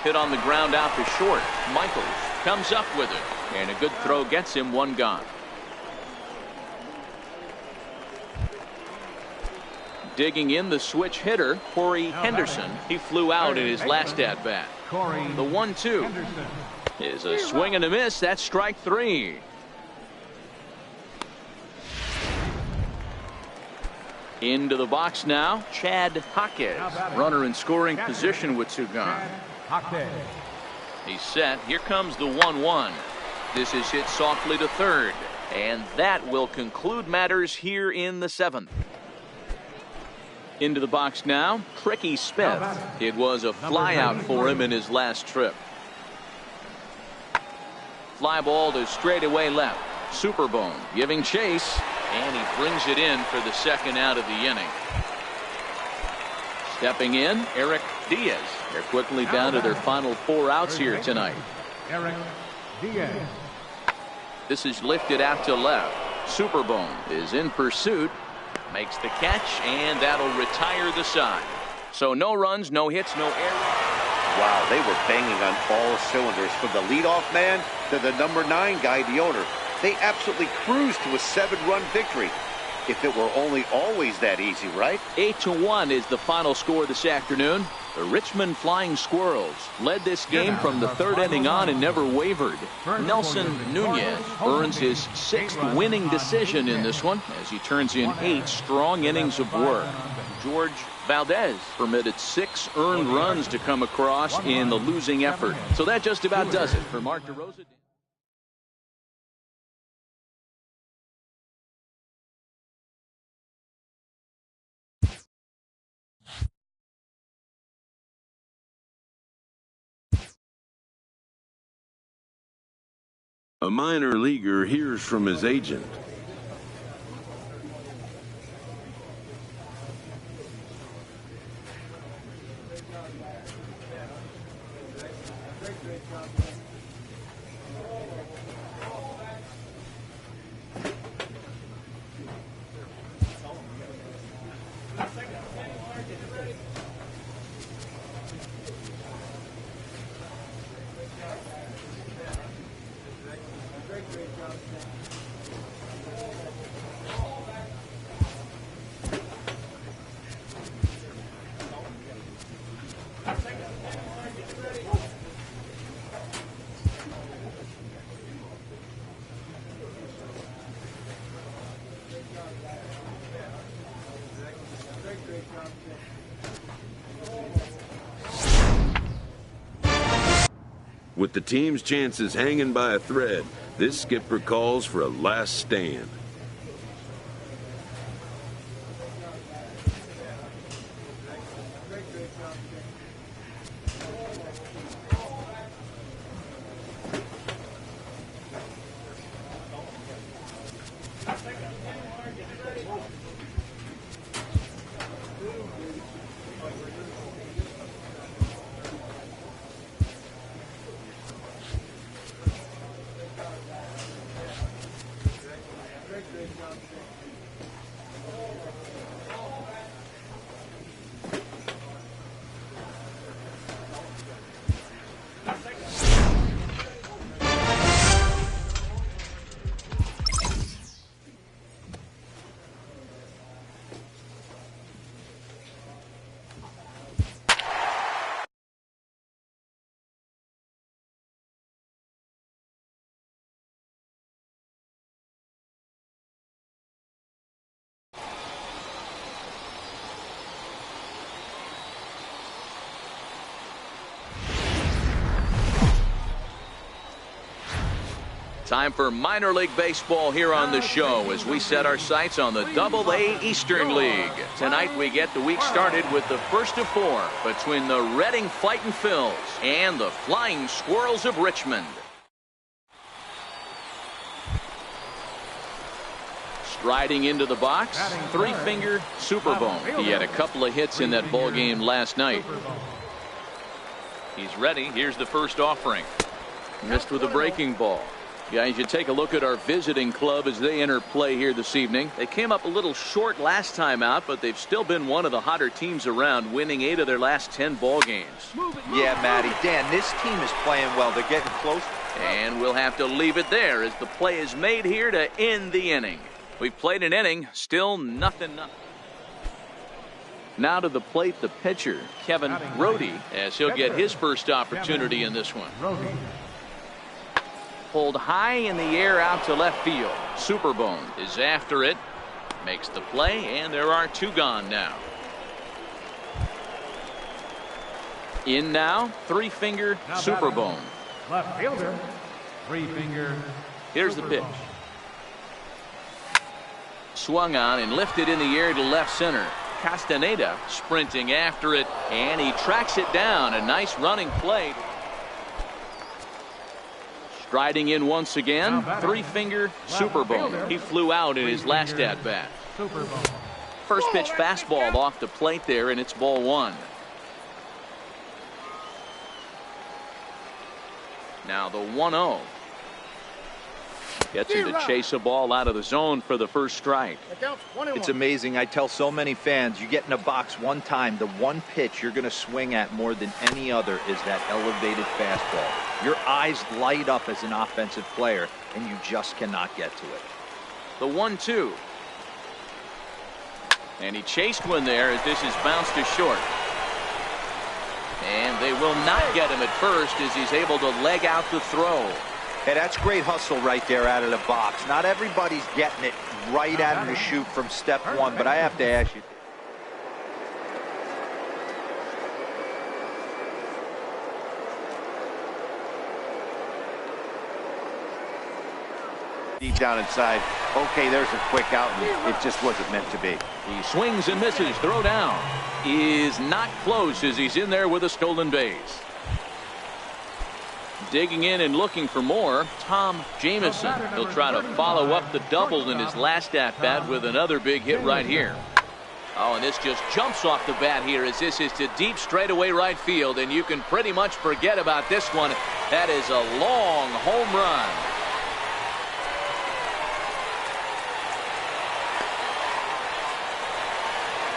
Hit on the ground out to short. Michaels comes up with it, and a good throw gets him one gone. Digging in the switch hitter, Corey Henderson. He flew out in his last at bat. The 1-2 is a swing and a miss. That's strike three. Into the box now, Chad Jaques. Runner in scoring position with two gone. He's set. Here comes the 1-1. This is hit softly to third. And that will conclude matters here in the seventh. Into the box now, Tricky Smith. It was a flyout for him in his last trip. Fly ball to straightaway left. Superbone giving chase, and he brings it in for the second out of the inning. Stepping in, Eric Diaz. They're quickly down to their final 4 outs here tonight. Eric Diaz. This is lifted out to left. Superbone is in pursuit. Makes the catch, and that'll retire the side. So no runs, no hits, no errors. Wow, they were banging on all cylinders from the leadoff man to the number 9 guy, the owner. They absolutely cruised to a 7-run victory. if it were only always that easy, right? 8-1 is the final score this afternoon. The Richmond Flying Squirrels led this game from the third inning on and never wavered. Nelson Nunez earns his 6th winning decision in this one as he turns in 8 strong innings of work. George Valdez permitted 6 earned runs to come across in the losing effort. So that just about does it for Mark DeRosa. A minor leaguer hears from his agent. With the team's chances hanging by a thread, this skipper calls for a last stand. Time for minor league baseball here on the show as we set our sights on the Double-A Eastern League. Tonight we get the week started with the first of 4 between the Reading Fightin' Phils and the Flying Squirrels of Richmond. Striding into the box, 3-finger Superbone. He had a couple of hits in that ball game last night. He's ready. Here's the first offering. Missed with a breaking ball. Guys, you take a look at our visiting club as they enter play here this evening. They came up a little short last time out, but they've still been one of the hotter teams around, winning 8 of their last 10 ball games. Yeah, Matty. Dan, this team is playing well. They're getting close. And we'll have to leave it there as the play is made here to end the inning. We've played an inning, still nothing. Now to the plate, the pitcher, Kevin Rohde, as he'll get his first opportunity in this one. Pulled high in the air out to left field. Superbone is after it, makes the play, and there are 2 gone now. In now, 3-finger Superbone. Left fielder, 3-finger. Here's the pitch. Swung on and lifted in the air to left center. Castaneda sprinting after it, and he tracks it down. A nice running play. Striding in once again, 3-finger Superbone. He flew out in his last at-bat. First pitch fastball off the plate there, and it's ball 1. Now the 1-0. Gets him to chase a ball out of the zone for the first strike. It's amazing. I tell so many fans, you get in a box one time, the one pitch you're going to swing at more than any other is that elevated fastball. Your eyes light up as an offensive player, and you just cannot get to it. The 1-2. And he chased one there as this is bounced to short. And they will not get him at first as he's able to leg out the throw. Hey, that's great hustle right there out of the box. Not everybody's getting it right out of the chute from step one, but I have to ask you. Deep down inside. Okay, there's a quick out, and it just wasn't meant to be. He swings and misses. Throw down is not close as he's in there with a stolen base. Digging in and looking for more, Tom Jamison. He'll try to follow up the double in his last at-bat with another big hit right here. Oh, and this just jumps off the bat here as this is to deep straightaway right field, and you can pretty much forget about this one. That is a long home run.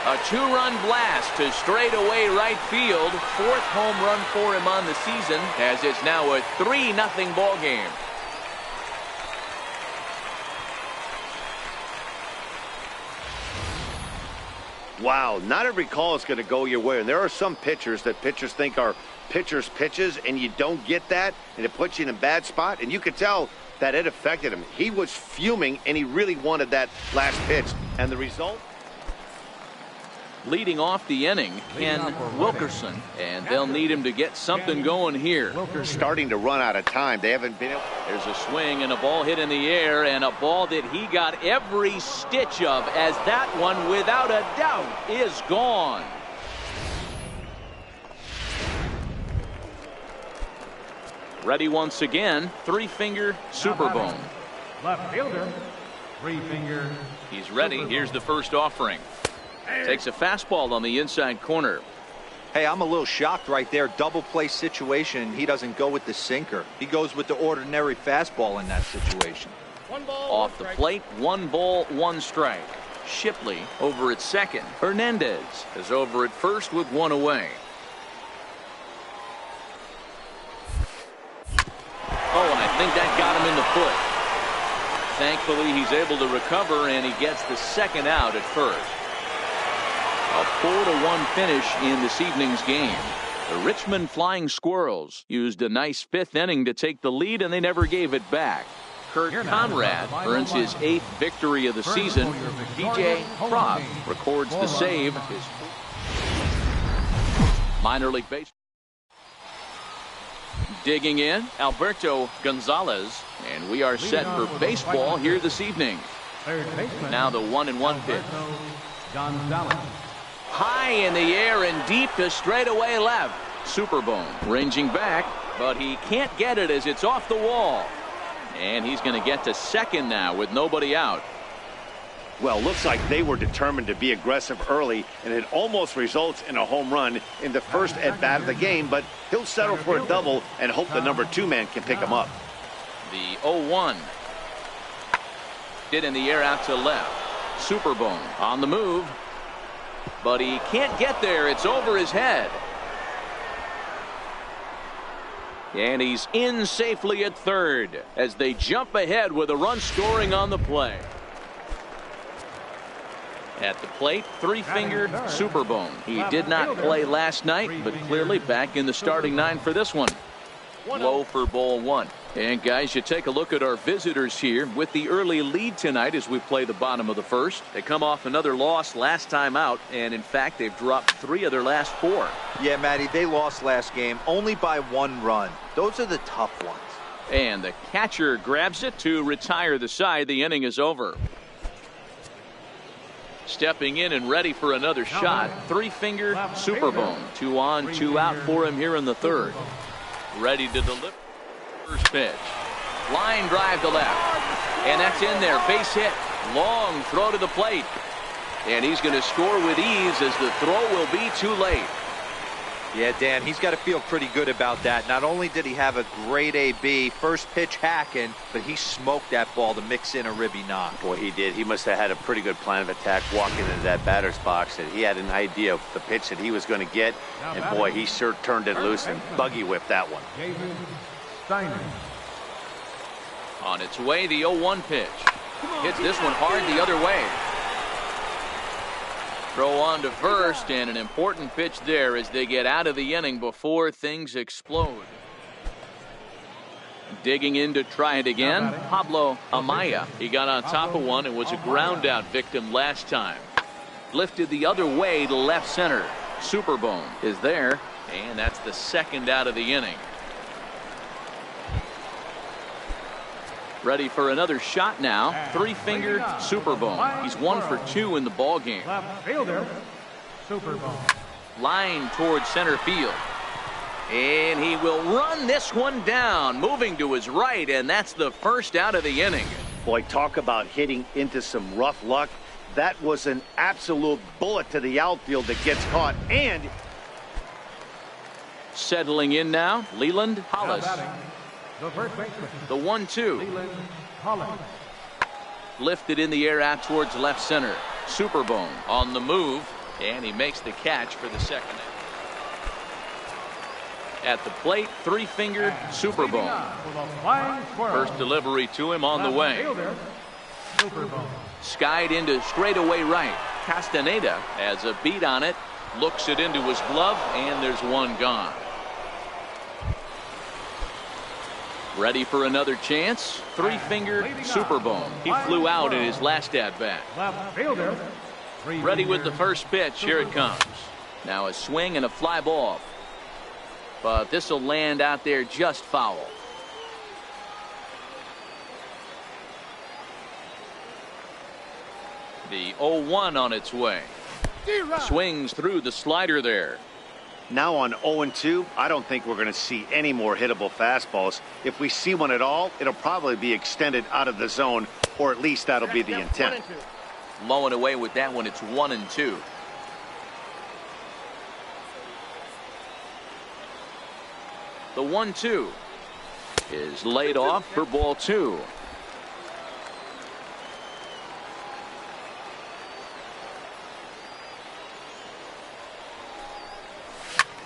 A two-run blast to straightaway right field. Fourth home run for him on the season, as it's now a 3-0 ball game. Wow, not every call is going to go your way. And there are some pitchers that pitchers think are pitchers' pitches, and you don't get that, and it puts you in a bad spot. And you could tell that it affected him. He was fuming, and he really wanted that last pitch. And the result? Leading off the inning, Ken Wilkerson, and they'll need him to get something going here. Starting to run out of time. They haven't been able. There's a swing and a ball hit in the air, and a ball that he got every stitch of, as that one, without a doubt, is gone. Ready once again, three-finger Superbone. Left fielder, three-finger. He's ready. Here's the first offering. Takes a fastball on the inside corner. Hey, I'm a little shocked right there. Double play situation. He doesn't go with the sinker. He goes with the ordinary fastball in that situation. Off the plate, 1 ball, 1 strike. Shipley over at second. Hernandez is over at first with 1 away. Oh, and I think that got him in the foot. Thankfully, he's able to recover, and he gets the second out at first. A 4-1 finish in this evening's game. The Richmond Flying Squirrels used a nice 5th inning to take the lead, and they never gave it back. Kurt Conrad earns his 8th victory of the season. DJ Croft records the save. His minor league baseball. Digging in, Alberto Gonzalez, and we are set for baseball here this evening. Now the 1-1 pitch. Gonzalez. High in the air and deep to straightaway left. Superbone ranging back, but he can't get it as it's off the wall. And he's going to get to second now with nobody out. Well, looks like they were determined to be aggressive early, and it almost results in a home run in the first at-bat of the game, but he'll settle for a double and hope the number 2 man can pick him up. The 0-1. Hit in the air out to left. Superbone on the move, but he can't get there. It's over his head. And he's in safely at third as they jump ahead with a run scoring on the play. At the plate, three-fingered Superbone. He did not play last night, but clearly back in the starting 9 for this one. Low for ball 1. And guys, you take a look at our visitors here with the early lead tonight as we play the bottom of the first. They come off another loss last time out, and in fact they've dropped 3 of their last 4. Yeah, Matty, they lost last game only by 1 run. Those are the tough ones. And the catcher grabs it to retire the side. The inning is over. Stepping in and ready for another shot, three-fingered Superbone. 2 on, 2 out for him here in the third. Ready to deliver. First pitch. Line drive to left. And that's in there. Base hit. Long throw to the plate. And he's going to score with ease as the throw will be too late. Yeah, Dan, he's got to feel pretty good about that. Not only did he have a great AB, first pitch hacking, but he smoked that ball to mix in a ribby knock. Boy, he did. He must have had a pretty good plan of attack walking into that batter's box. And he had an idea of the pitch that he was going to get. And boy, he sure turned it loose and buggy whipped that one. On its way, the 0-1 pitch. Hits this one hard the other way. Throw on to first, and an important pitch there as they get out of the inning before things explode. Digging in to try it again, Pablo Amaya. He got on top of one and was a ground out victim last time. Lifted the other way to left center. Superbone is there, and that's the second out of the inning. Ready for another shot now. Three-fingered Superbone. He's 1 for 2 in the ball game. Left fielder, Superbone. Line towards center field. And he will run this one down, moving to his right, and that's the first out of the inning. Boy, talk about hitting into some rough luck. That was an absolute bullet to the outfield that gets caught. And settling in now, Leland Hollis. The first baseman, The 1-2. Leland Hollis. Lifted in the air out towards left center. Superbone on the move, and he makes the catch for the second out. At the plate, three-fingered Superbone. First delivery to him on the way. Skied into straightaway right. Castaneda has a beat on it, looks it into his glove, and there's one gone. Ready for another chance. Three-fingered Superbone. He flew out in his last at-bat. Ready with the first pitch. Here it comes. Now a swing and a fly ball. But this will land out there just foul. The 0-1 on its way. Swings through the slider there. now on 0-2, I don't think we're going to see any more hittable fastballs. If we see one at all, it'll probably be extended out of the zone, or at least that'll be the intent. Low and away with that one. It's 1-2. The 1-2 is laid off for ball 2.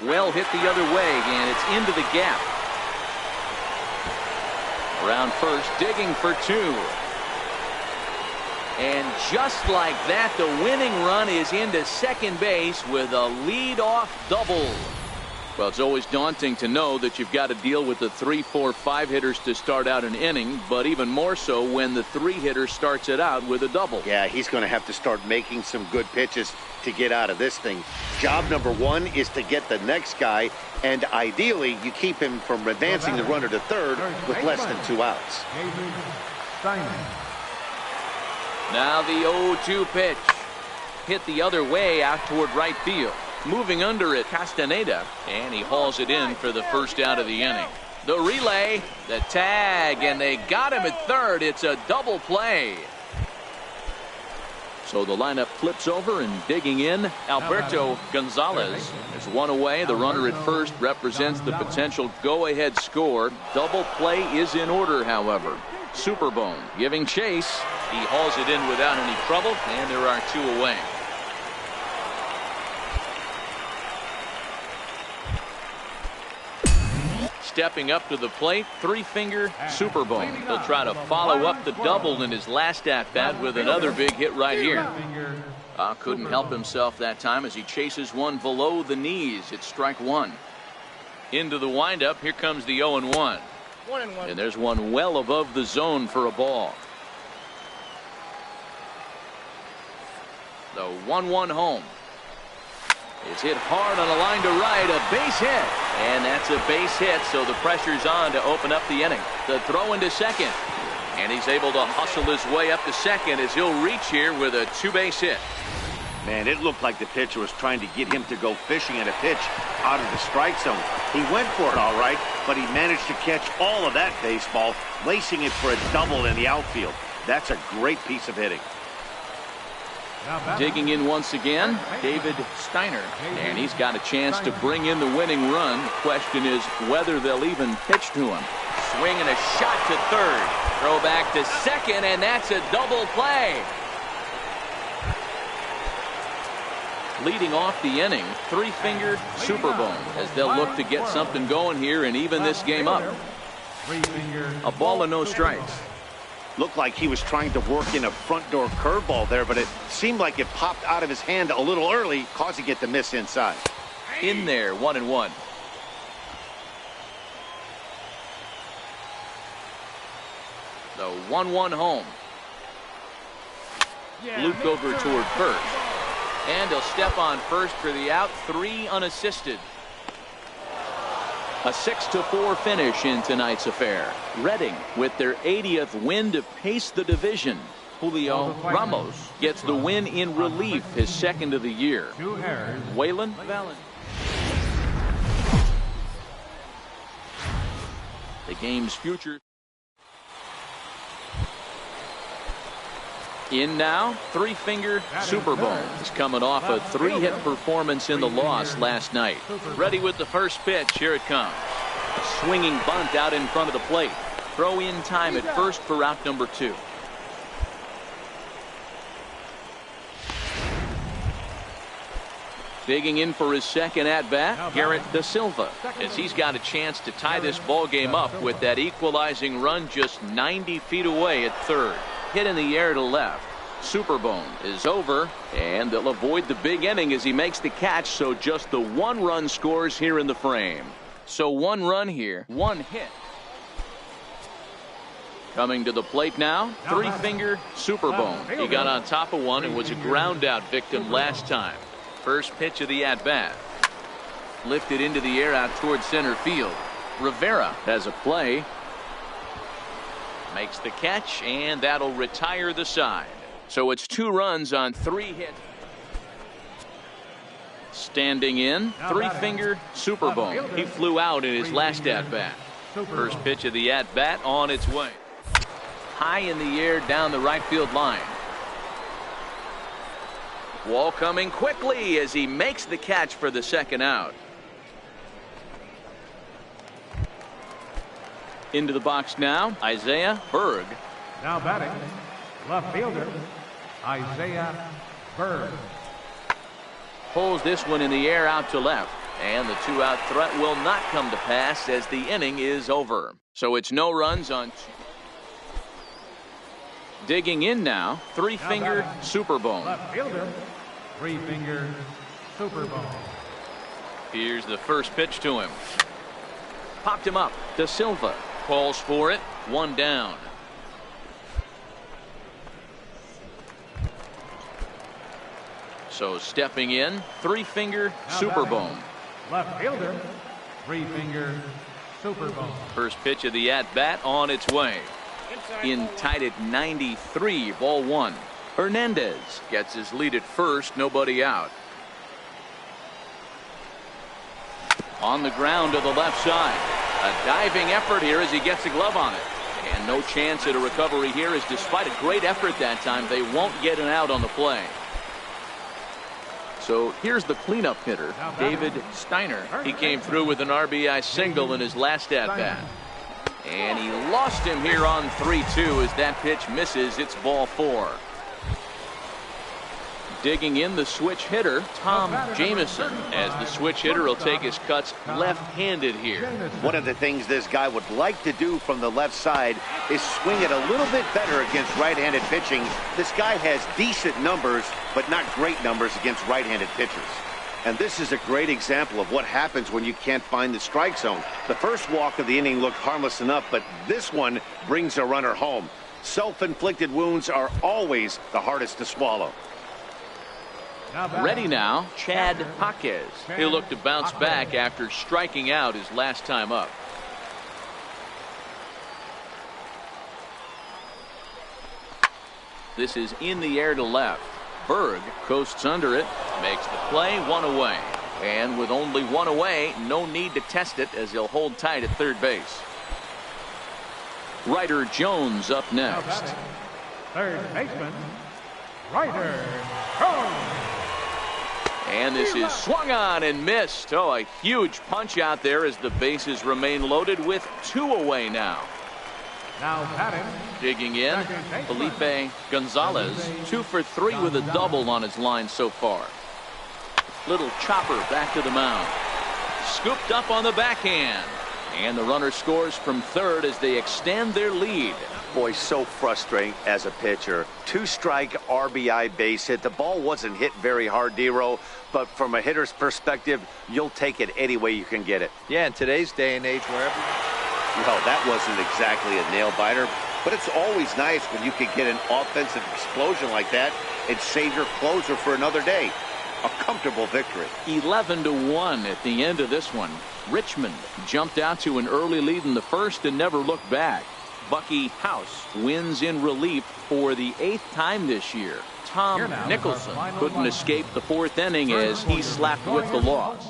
Well hit the other way, and it's into the gap. Around first, digging for 2. And just like that, the winning run is into second base with a leadoff double. Well, it's always daunting to know that you've got to deal with the 3, 4, 5 hitters to start out an inning, but even more so when the 3 hitter starts it out with a double. Yeah, he's going to have to start making some good pitches to get out of this thing. Job number 1 is to get the next guy, and ideally you keep him from advancing the runner to third with less than 2 outs. Now the 0-2 pitch. Hit the other way out toward right field. Moving under it, Castaneda, and he hauls it in for the first out of the inning. The relay, the tag, and they got him at third. It's a double play. So the lineup flips over, and digging in, Alberto Gonzalez is one away. The runner at first represents the potential go-ahead score. Double play is in order, however. Superbone giving chase. He hauls it in without any trouble, and there are 2 away. Stepping up to the plate, 3-finger Superbone. He'll try to follow up the double in his last at-bat with another big hit right here. Couldn't help himself that time as he chases one below the knees. It's strike 1. Into the windup, here comes the 0-1. And there's one well above the zone for a ball. The 1-1 home. It's hit hard on a line to right, a base hit. And that's a base hit, so the pressure's on to open up the inning. The throw into second. And he's able to hustle his way up to second as he'll reach here with a 2-base hit. Man, it looked like the pitcher was trying to get him to go fishing at a pitch out of the strike zone. He went for it all right, but he managed to catch all of that baseball, lacing it for a double in the outfield. That's a great piece of hitting. Digging in once again, David Steiner, and he's got a chance to bring in the winning run. The question is whether they'll even pitch to him. Swing and a shot to third. Throw back to second, and that's a double play. Leading off the inning, 3-finger Superbone as they'll look to get something going here and even this game up. A ball and no strikes. Looked like he was trying to work in a front door curveball there, but it seemed like it popped out of his hand a little early, causing it to miss inside. In there, 1-1. The 1-1 home. Luke over toward first. And he'll step on first for the out. 3 unassisted. A 6-4 finish in tonight's affair. Reading with their 80th win to pace the division. Julio Ramos gets the win in relief, his second of the year. Waylon Valen. The game's future. In now, three-finger Superbone is coming off a 3-hit performance in the loss last night. Ready with the first pitch. Here it comes. A swinging bunt out in front of the plate. Throw in time at first for out number 2. Digging in for his second at-bat, Garrett Da Silva, as he's got a chance to tie this ball game up with that equalizing run just 90 feet away at third. Hit in the air to left. Superbone is over, and they'll avoid the big inning as he makes the catch, so just the 1 run scores here in the frame. So 1 run here, 1 hit. Coming to the plate now, three-finger Superbone. He got on top of one and was a ground-out victim last time. First pitch of the at-bat. Lifted into the air out towards center field. Rivera has a play. Makes the catch, and that'll retire the side. So it's 2 runs on 3 hits. Standing in, three-finger Superbone. He flew out in his last at-bat. First pitch of the at-bat on its way. High in the air down the right field line. Wall coming quickly as he makes the catch for the second out. Into the box now, Isaiah Berg. Now batting, left fielder, Isaiah Berg. Pulls this one in the air out to left. And the 2-out threat will not come to pass as the inning is over. So it's no runs on 2. Digging in now, three-finger Superbone. Left fielder, three-finger Superbone. Here's the first pitch to him. Popped him up. Da Silva calls for it. 1 down. So stepping in, three-finger Superbone. Left fielder, three-finger Superbone. First pitch of the at-bat on its way. In tied at 93, ball 1. Hernandez gets his lead at first, nobody out. On the ground to the left side. A diving effort here as he gets a glove on it. And no chance at a recovery here, as despite a great effort that time, they won't get an out on the play. So here's the cleanup hitter, David Steiner. He came through with an RBI single in his last at-bat. And he lost him here on 3-2 as that pitch misses. It's ball 4. Digging in the switch hitter, Tom Jameson, as the switch hitter will take his cuts left-handed here. One of the things this guy would like to do from the left side is swing it a little bit better against right-handed pitching. This guy has decent numbers, but not great numbers against right-handed pitchers. And this is a great example of what happens when you can't find the strike zone. The first walk of the inning looked harmless enough, but this one brings a runner home. Self-inflicted wounds are always the hardest to swallow. Ready now, Chad Jaquez. He'll look to bounce back after striking out his last time up. This is in the air to left. Berg coasts under it, makes the play, 1 away. And with only 1 away, no need to test it as he'll hold tight at third base. Ryder Jones up next. Third baseman, Ryder Jones. And this is swung on and missed. Oh, a huge punch out there as the bases remain loaded with 2 away now. Now batting. Digging in, Felipe Gonzalez, 2 for 3 with a double on his line so far. Little chopper back to the mound. Scooped up on the backhand. And the runner scores from third as they extend their lead. Boy, so frustrating as a pitcher. 2-strike RBI base hit. The ball wasn't hit very hard, Dero, but from a hitter's perspective, you'll take it any way you can get it. Yeah, in today's day and age, wherever. No, that wasn't exactly a nail-biter, but it's always nice when you can get an offensive explosion like that and save your closer for another day. A comfortable victory. 11-1 at the end of this one. Richmond jumped out to an early lead in the first and never looked back. Bucky House wins in relief for the 8th time this year. Tom Nicholson couldn't escape the 4th inning as he slapped with the loss.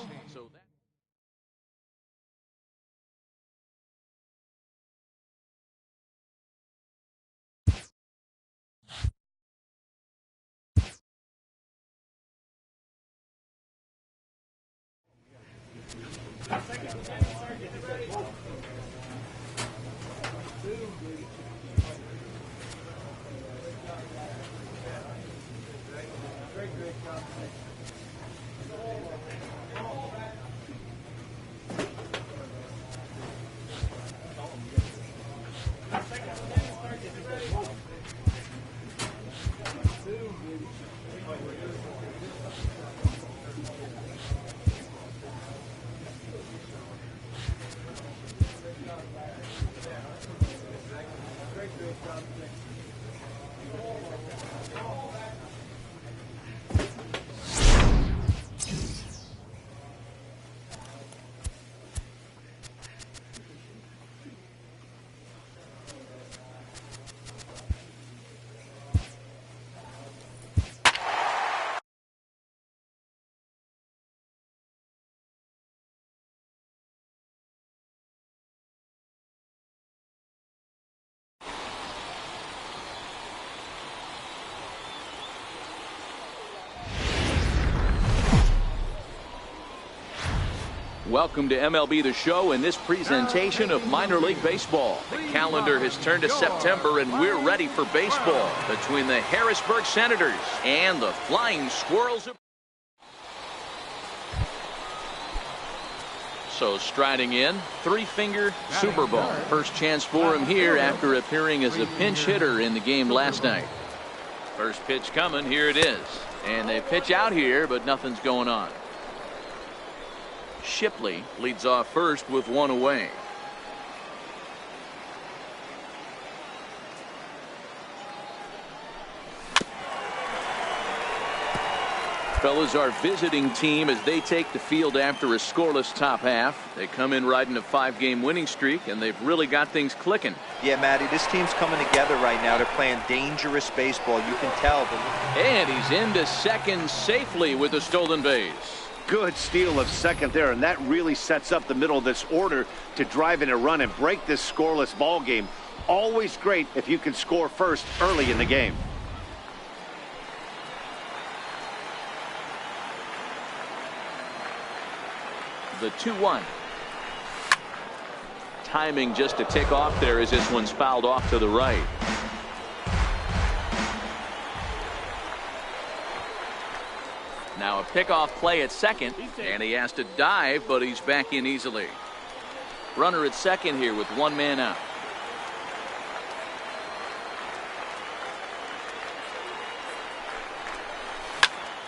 Welcome to MLB The Show and this presentation of minor league baseball. The calendar has turned to September and we're ready for baseball between the Harrisburg Senators and the Flying Squirrels of... So striding in, three-finger Super Bowl. First chance for him here after appearing as a pinch hitter in the game last night. First pitch coming, here it is. And they pitch out here, but nothing's going on. Shipley leads off first with one away. Fellas, our visiting team as they take the field after a scoreless top half. They come in riding a 5-game winning streak and they've really got things clicking. Yeah, Matty, this team's coming together right now. They're playing dangerous baseball. You can tell. And he's into second safely with a stolen base. Good steal of second there, and that really sets up the middle of this order to drive in a run and break this scoreless ball game. Always great if you can score first early in the game. The 2-1. Timing just to tick off there as this one's fouled off to the right. Now a pickoff play at second, and he has to dive, but he's back in easily. Runner at second here with one man out.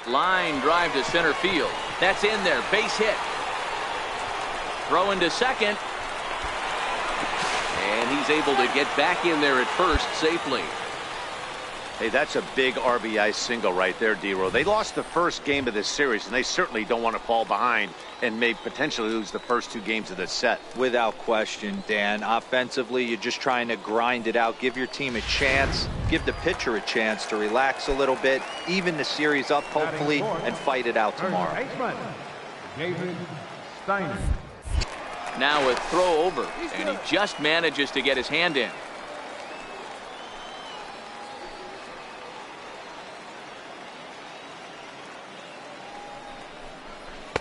Line drive to center field. That's in there, base hit. Throw into second. And he's able to get back in there at first safely. Hey, that's a big RBI single right there, Dero. They lost the first game of this series, and they certainly don't want to fall behind and may potentially lose the first 2 games of this set. Without question, Dan. Offensively, you're just trying to grind it out. Give your team a chance. Give the pitcher a chance to relax a little bit. Even the series up, hopefully, and fight it out tomorrow. David Steiner. Now a throw over, and he just manages to get his hand in.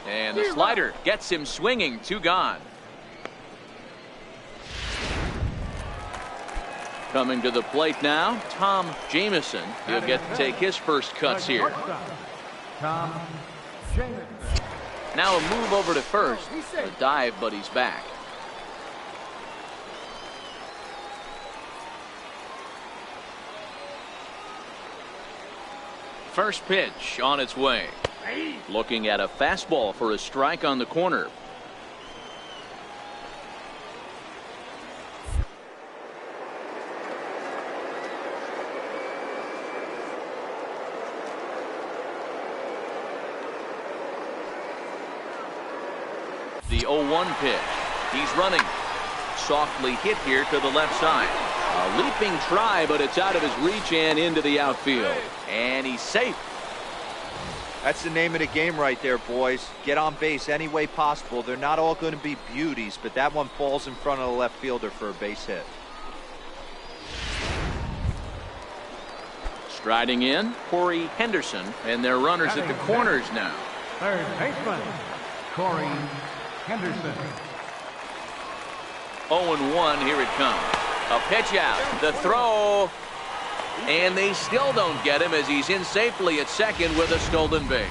And the slider gets him swinging. 2 gone. Coming to the plate now, Tom Jamison. He'll get to take his first cuts here. Tom Jamison. Now a move over to first. A dive, but he's back. First pitch on its way. Looking at a fastball for a strike on the corner. The 0-1 pitch. He's running. Softly hit here to the left side. A leaping try, but it's out of his reach and into the outfield. And he's safe. That's the name of the game right there, boys. Get on base any way possible. They're not all going to be beauties, but that one falls in front of the left fielder for a base hit. Striding in, Corey Henderson, and their runners at the corners now. Third baseman, Corey Henderson. 0-1, here it comes. A pitch out, the throw, and they still don't get him as he's in safely at second with a stolen base.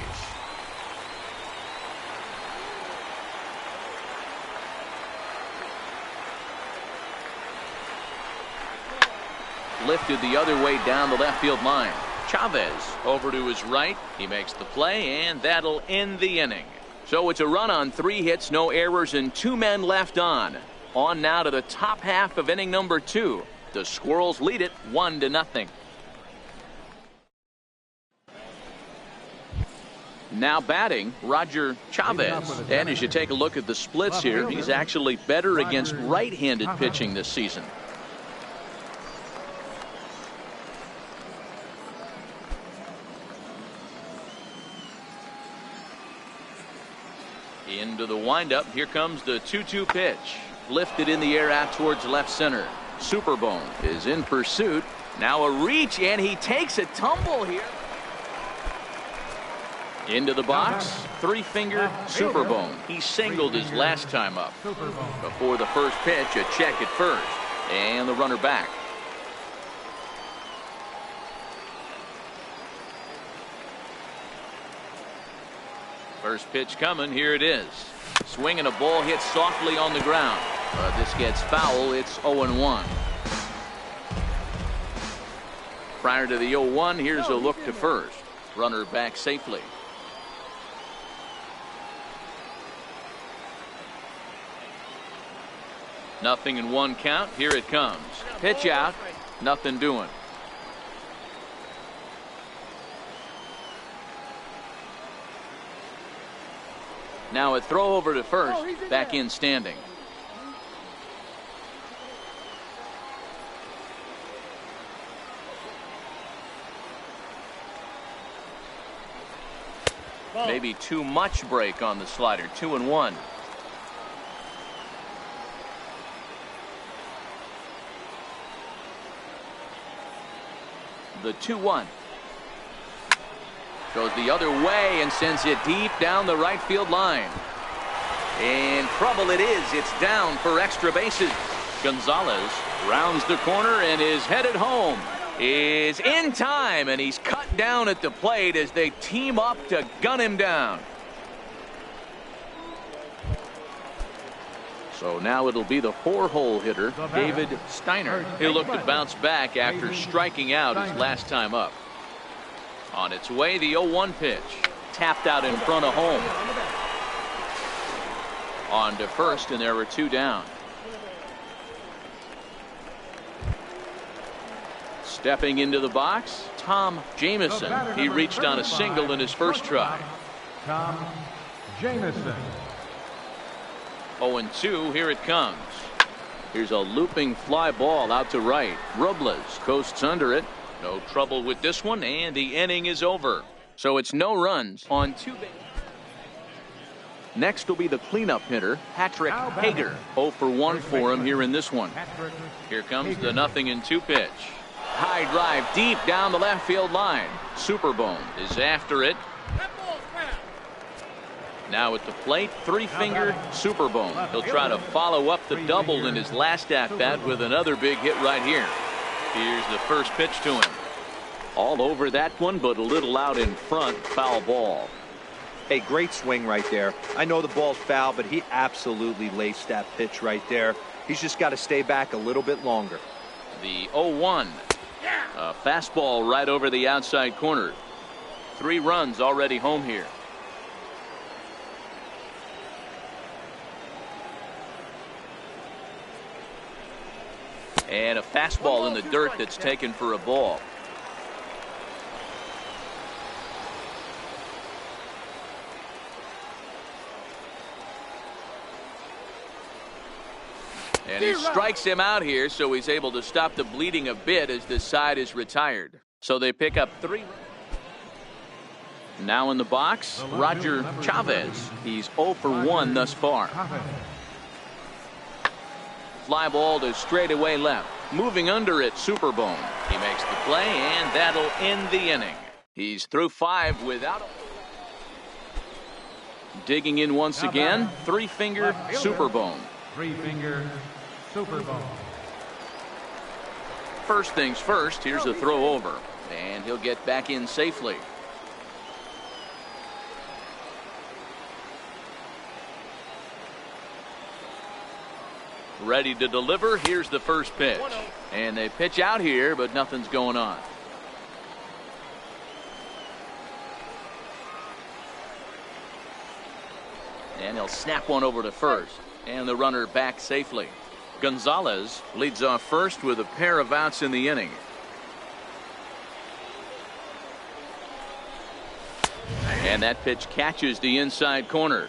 Lifted the other way down the left field line. Chavez over to his right. He makes the play, and that'll end the inning. So it's a run on 3 hits, no errors, and 2 men left on. On now to the top half of inning number 2. The Squirrels lead it 1-0. Now batting, Roger Chavez. And as you take a look at the splits here, he's actually better against right-handed pitching this season. Into the windup. Here comes the 2-2 pitch. Lifted in the air out towards left center. Superbone is in pursuit. Now a reach, and he takes a tumble here. Into the box. 3-finger Superbone. He singled his last time up. Before the first pitch, a check at first. And the runner back. First pitch coming. Here it is. Swinging a ball hit softly on the ground. This gets foul. It's 0-1. Prior to the 0-1, here's a look to first. Runner back safely. Nothing in 1 count. Here it comes. Pitch out. Nothing doing. Now a throw over to first. Back in standing. Maybe too much break on the slider. 2-1. The 2-1. Goes the other way and sends it deep down the right field line. In trouble it is. It's down for extra bases. Gonzalez rounds the corner and is headed home. Is in time, and he's cut down at the plate as they team up to gun him down. So now it'll be the 4-hole hitter, David Steiner. He'll look to bounce back after striking out his last time up. On its way, the 0-1 pitch. Tapped out in front of home. On to first, and there were 2 down. Stepping into the box, Tom Jamison. He reached on a single in his first try. Tom Jamison. 0-2, here it comes. Here's a looping fly ball out to right. Robles coasts under it. No trouble with this one, and the inning is over. So it's no runs on 2 bases. Next will be the cleanup hitter, Patrick Hager. 0 for 1 for him here in this one. Here comes the 0-2 pitch. High drive deep down the left field line. Superbone is after it. Now at the plate, 3-finger Superbone. He'll try to follow up the double in his last at-bat with another big hit right here. Here's the first pitch to him. All over that one, but a little out in front. Foul ball. Hey, great swing right there. I know the ball's foul, but he absolutely laced that pitch right there. He's just got to stay back a little bit longer. The 0-1. A fastball right over the outside corner. 3 runs already home here. And a fastball in the dirt that's taken for a ball. And he strikes him out here, so he's able to stop the bleeding a bit as this side is retired. So they pick up 3. Now in the box, Roger Chavez. He's 0 for 1 thus far. Fly ball to straightaway left. Moving under it, Superbone. He makes the play, and that'll end the inning. He's through 5 without a... Digging in once again, 3-finger Superbone. 3-finger Superbone. First things first, here's a throw over. And he'll get back in safely. Ready to deliver. Here's the first pitch. And they pitch out here, but nothing's going on. And he'll snap one over to first. And the runner back safely. Gonzalez leads off first with a pair of outs in the inning. And that pitch catches the inside corner.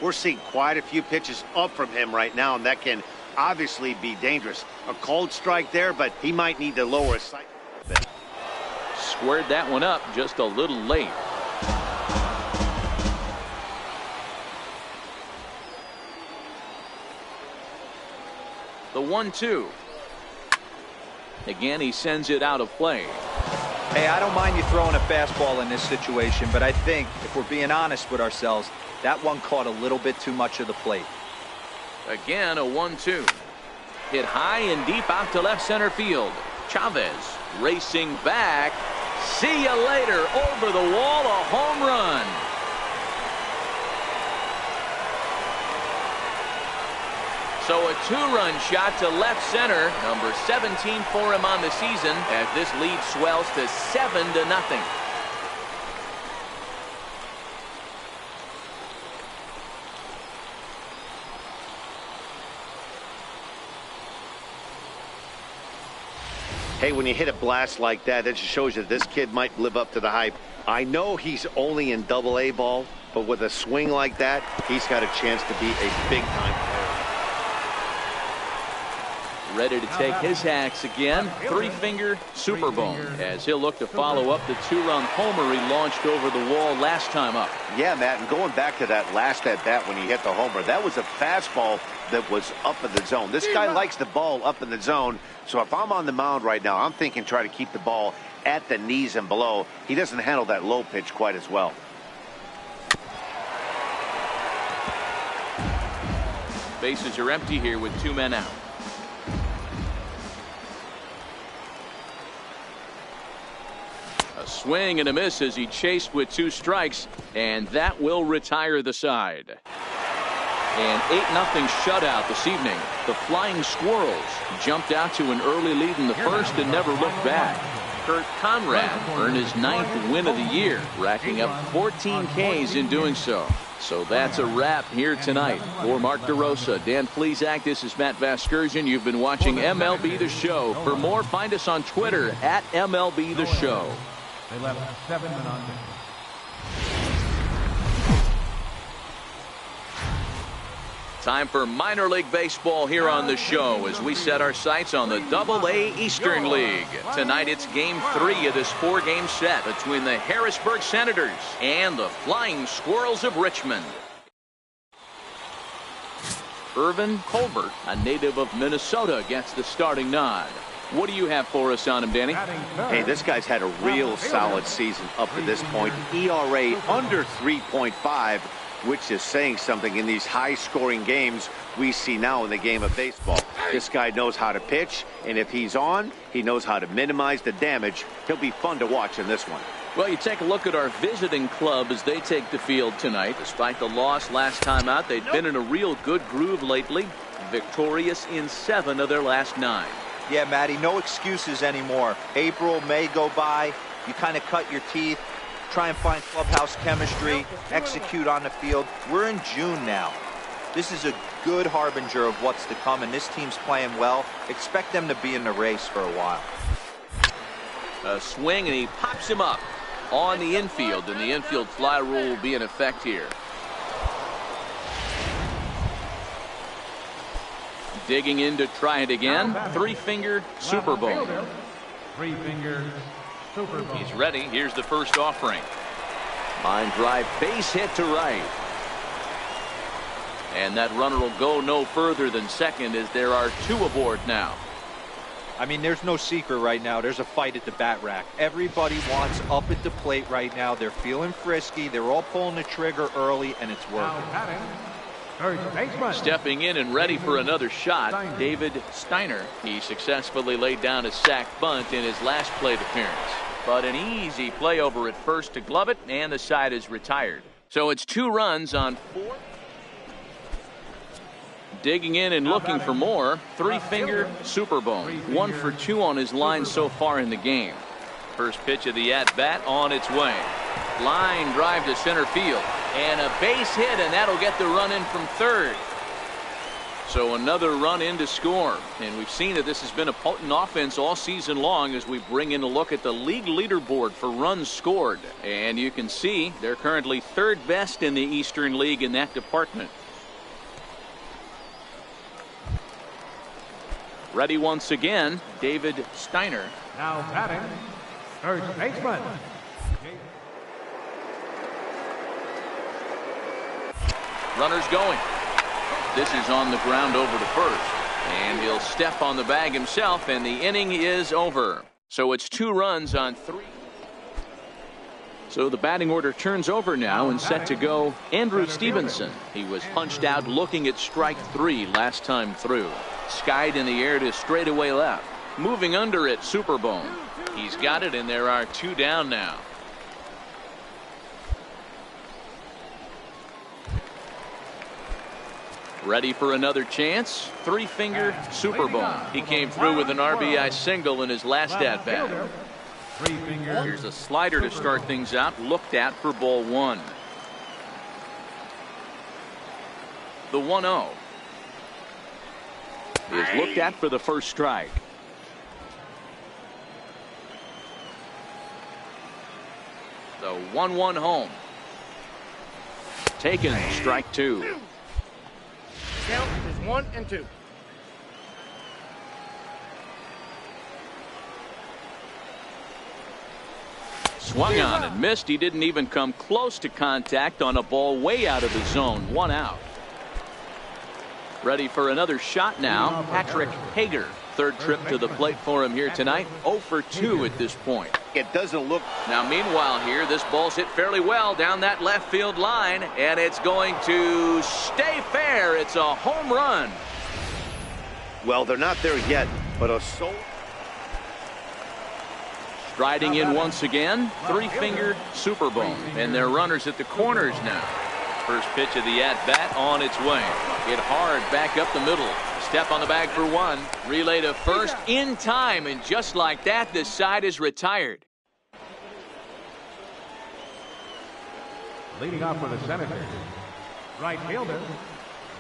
We're seeing quite a few pitches up from him right now, and that can obviously be dangerous. A cold strike there, but he might need to lower his sight a bit. Squared that one up just a little late. The 1-2. Again, he sends it out of play. Hey, I don't mind you throwing a fastball in this situation, but I think if we're being honest with ourselves, that one caught a little bit too much of the plate. Again, a 1-2. Hit high and deep out to left center field. Chavez racing back. See you later. Over the wall, a home run. So a 2-run shot to left center. Number 17 for him on the season as this lead swells to 7-0. Hey, when you hit a blast like that, that just shows you this kid might live up to the hype. I know he's only in Double-A ball, but with a swing like that, he's got a chance to be a big-time player. Ready to take his hacks again. 3-finger Superbone as he'll look to follow up the 2-run homer he launched over the wall last time up. Yeah, Matt, and going back to that last at-bat when he hit the homer, that was a fastball that was up in the zone. This guy likes the ball up in the zone, so if I'm on the mound right now, I'm thinking try to keep the ball at the knees and below. He doesn't handle that low pitch quite as well. Bases are empty here with 2 men out. A swing and a miss as he chased with 2 strikes, and that will retire the side. An 8-0 shutout this evening. The Flying Squirrels jumped out to an early lead in the first and never looked back. Kurt Conrad earned his 9th win of the year, racking up 14 Ks in doing so. So that's a wrap here tonight. For Mark DeRosa, Dan Plesac, this is Matt Vasgersian. You've been watching MLB The Show. For more, find us on Twitter at MLB The Show. They left 7 men on base. Time for minor league baseball here on the show as we set our sights on the Double-A Eastern League. Tonight it's Game 3 of this 4-game set between the Harrisburg Senators and the Flying Squirrels of Richmond. Irvin Colbert, a native of Minnesota, gets the starting nod. What do you have for us on him, Danny? Hey, this guy's had a real solid season up to this point. ERA under 3.5. which is saying something in these high-scoring games we see now in the game of baseball. This guy knows how to pitch, and if he's on, he knows how to minimize the damage. He'll be fun to watch in this one. Well, you take a look at our visiting club as they take the field tonight. Despite the loss last time out, they've been in a real good groove lately. Victorious in 7 of their last 9. Yeah, Matty, no excuses anymore. April, May go by. You kind of cut your teeth. try and find clubhouse chemistry, execute on the field. We're in June now. This is a good harbinger of what's to come, and this team's playing well. Expect them to be in the race for a while. A swing, and he pops him up on the infield, and the infield fly rule will be in effect here. Digging in to try it again. Three-finger Super Bowl. Three-finger Super Bowl. He's ready. Here's the first offering. Line drive, base hit to right. And that runner will go no further than second as there are two aboard now. I mean, there's no secret right now. There's a fight at the bat rack. Everybody wants up at the plate right now. They're feeling frisky. They're all pulling the trigger early, and it's working. Stepping in and ready for another shot, David Steiner. He successfully laid down a sac bunt in his last plate appearance. But an easy play over at first to glove it, and the side is retired. So it's 2 runs on 4. Digging in and looking for more. Three-finger Super Bowl. 1 for 2 on his line so far in the game. First pitch of the at-bat on its way. Line drive to center field. And a base hit, and that'll get the run in from third. So another run in to score. And we've seen that this has been a potent offense all season long as we bring in a look at the league leaderboard for runs scored. And you can see they're currently 3rd best in the Eastern League in that department. Ready once again, David Steiner. Now batting, first baseman. Runners going. This is on the ground over to first. And he'll step on the bag himself, and the inning is over. So it's 2 runs on 3. So the batting order turns over now and set to go Andrew Stevenson. He was punched out looking at strike 3 last time through. Skied in the air to straightaway left. Moving under it, Superbone. He's got it, and there are 2 down now. Ready for another chance. Three-finger Superbone. He came through with an RBI single in his last at-bat. Here's a slider to start things out. Looked at for ball 1. The 1-0 is looked at for the first strike. The 1-1 home. Taken, strike 2. Count is 1 and 2. Swung on and missed. He didn't even come close to contact on a ball way out of the zone. 1 out. Ready for another shot now. Patrick Hager. 3rd trip to the plate for him here tonight. 0 for 2 at this point. It doesn't look. Now meanwhile here, this ball's hit fairly well down that left field line, and it's going to stay fair. It's a home run. Well, they're not there yet, but a soul. Striding in once again, three-finger Superbone, and they're runners at the corners now. First pitch of the at-bat on its way. Hit hard back up the middle. Step on the bag for 1. Relay to first in time, and just like that, this side is retired. Leading off for the Senators, right fielder,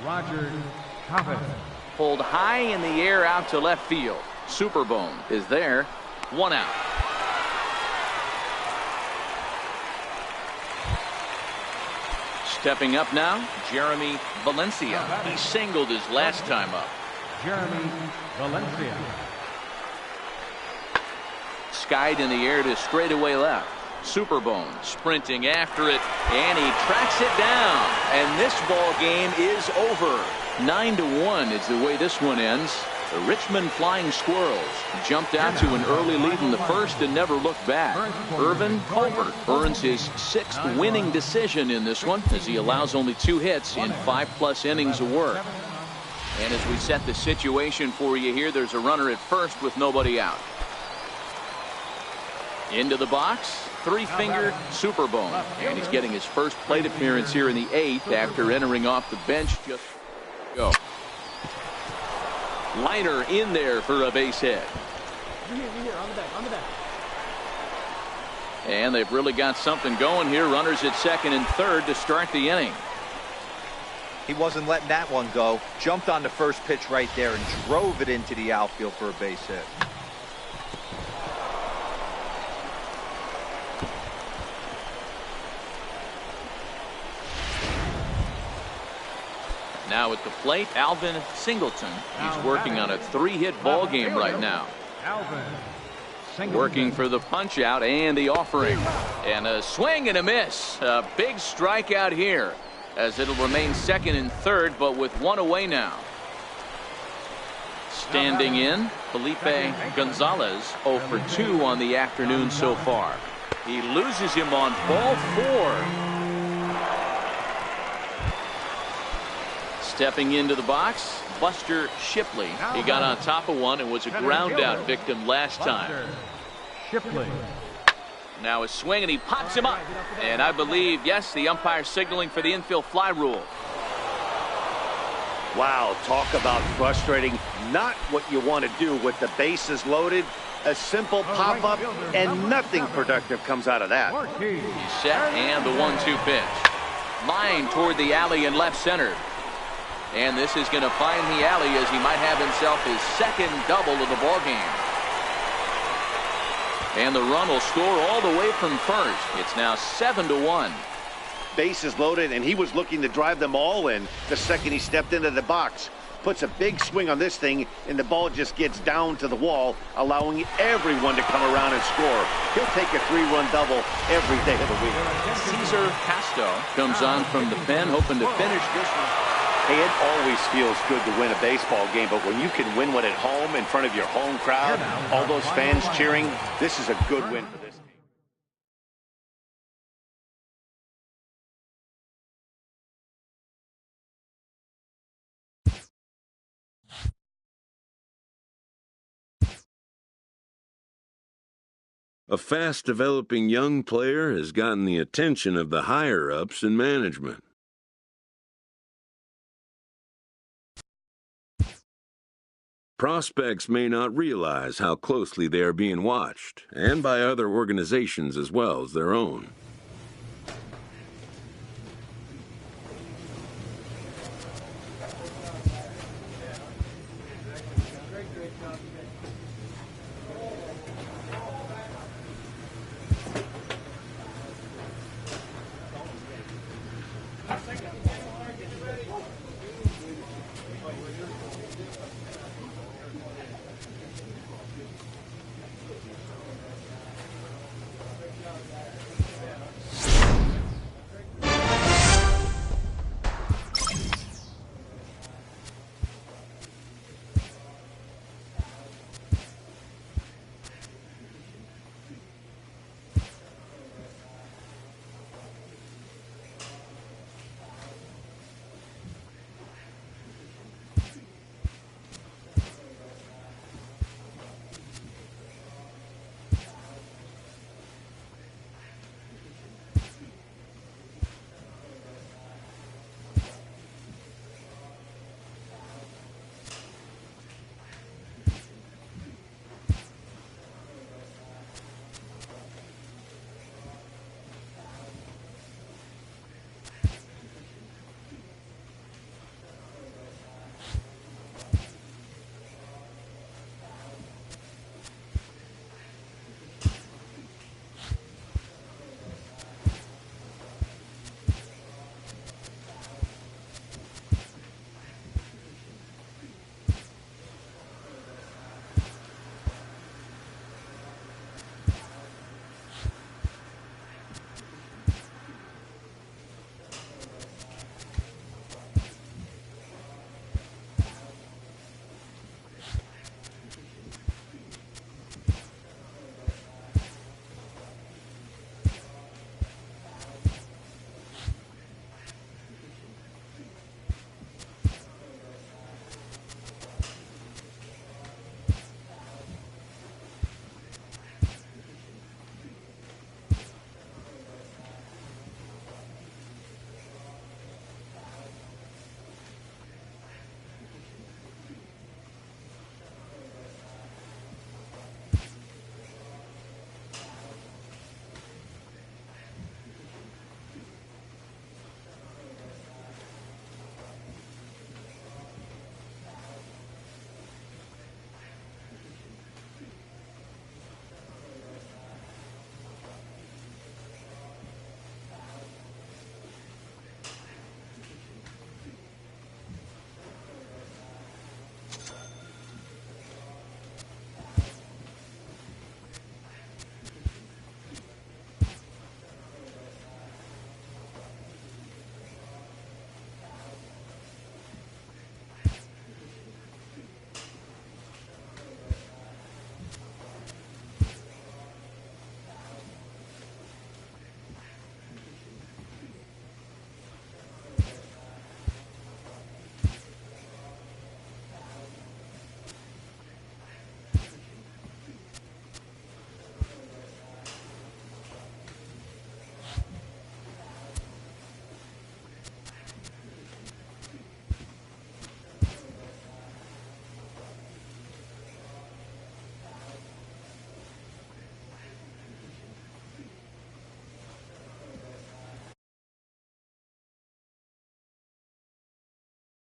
Roger Chavez. Pulled high in the air out to left field. Superbone is there. 1 out. Stepping up now, Jeremy Valencia. He singled his last time up. Jeremy Valencia. Skied in the air to straightaway left. Superbone sprinting after it, and he tracks it down. And this ball game is over. 9-1 is the way this one ends. The Richmond Flying Squirrels jumped out to an early lead in the first and never looked back. Irvin Colbert earns his 6th winning decision in this one as he allows only 2 hits in 5+ innings of work. And as we set the situation for you here, there's a runner at first with nobody out. Into the box, three-finger Superbone. And he's getting his first plate appearance here in the 8th after entering off the bench just go. Liner in there for a base hit. On the back. And they've really got something going here. Runners at second and third to start the inning. He wasn't letting that one go. Jumped on the first pitch right there and drove it into the outfield for a base hit. Now at the plate, Alvin Singleton. He's working on a 3-hit ball game right now. Working for the punch out and the offering. And a swing and a miss. A big strikeout here, as it'll remain second and third, but with one away now. Standing in, Felipe Gonzalez, 0 for 2 on the afternoon so far. He loses him on ball 4. Stepping into the box, Buster Shipley. He got on top of one and was a ground out victim last time. Shipley. Now a swing, and he pops him up. And I believe, yes, the umpire signaling for the infield fly rule. Wow, talk about frustrating. Not what you want to do with the bases loaded. A simple pop-up, and nothing productive comes out of that. He's set, and the 1-2 pitch. Line toward the alley in left center. And this is going to find the alley as he might have himself his second double of the ball game. And the run will score all the way from first. It's now 7-1. Bases loaded, and he was looking to drive them all in the second he stepped into the box. Puts a big swing on this thing, and the ball just gets down to the wall, allowing everyone to come around and score. He'll take a 3-run double every day of the week. Cesar Casto comes on from the pen, hoping to finish this one. Hey, it always feels good to win a baseball game, but when you can win one at home in front of your home crowd, all those fans cheering, this is a good win for this team. A fast-developing young player has gotten the attention of the higher-ups in management. Prospects may not realize how closely they are being watched, and by other organizations as well as their own.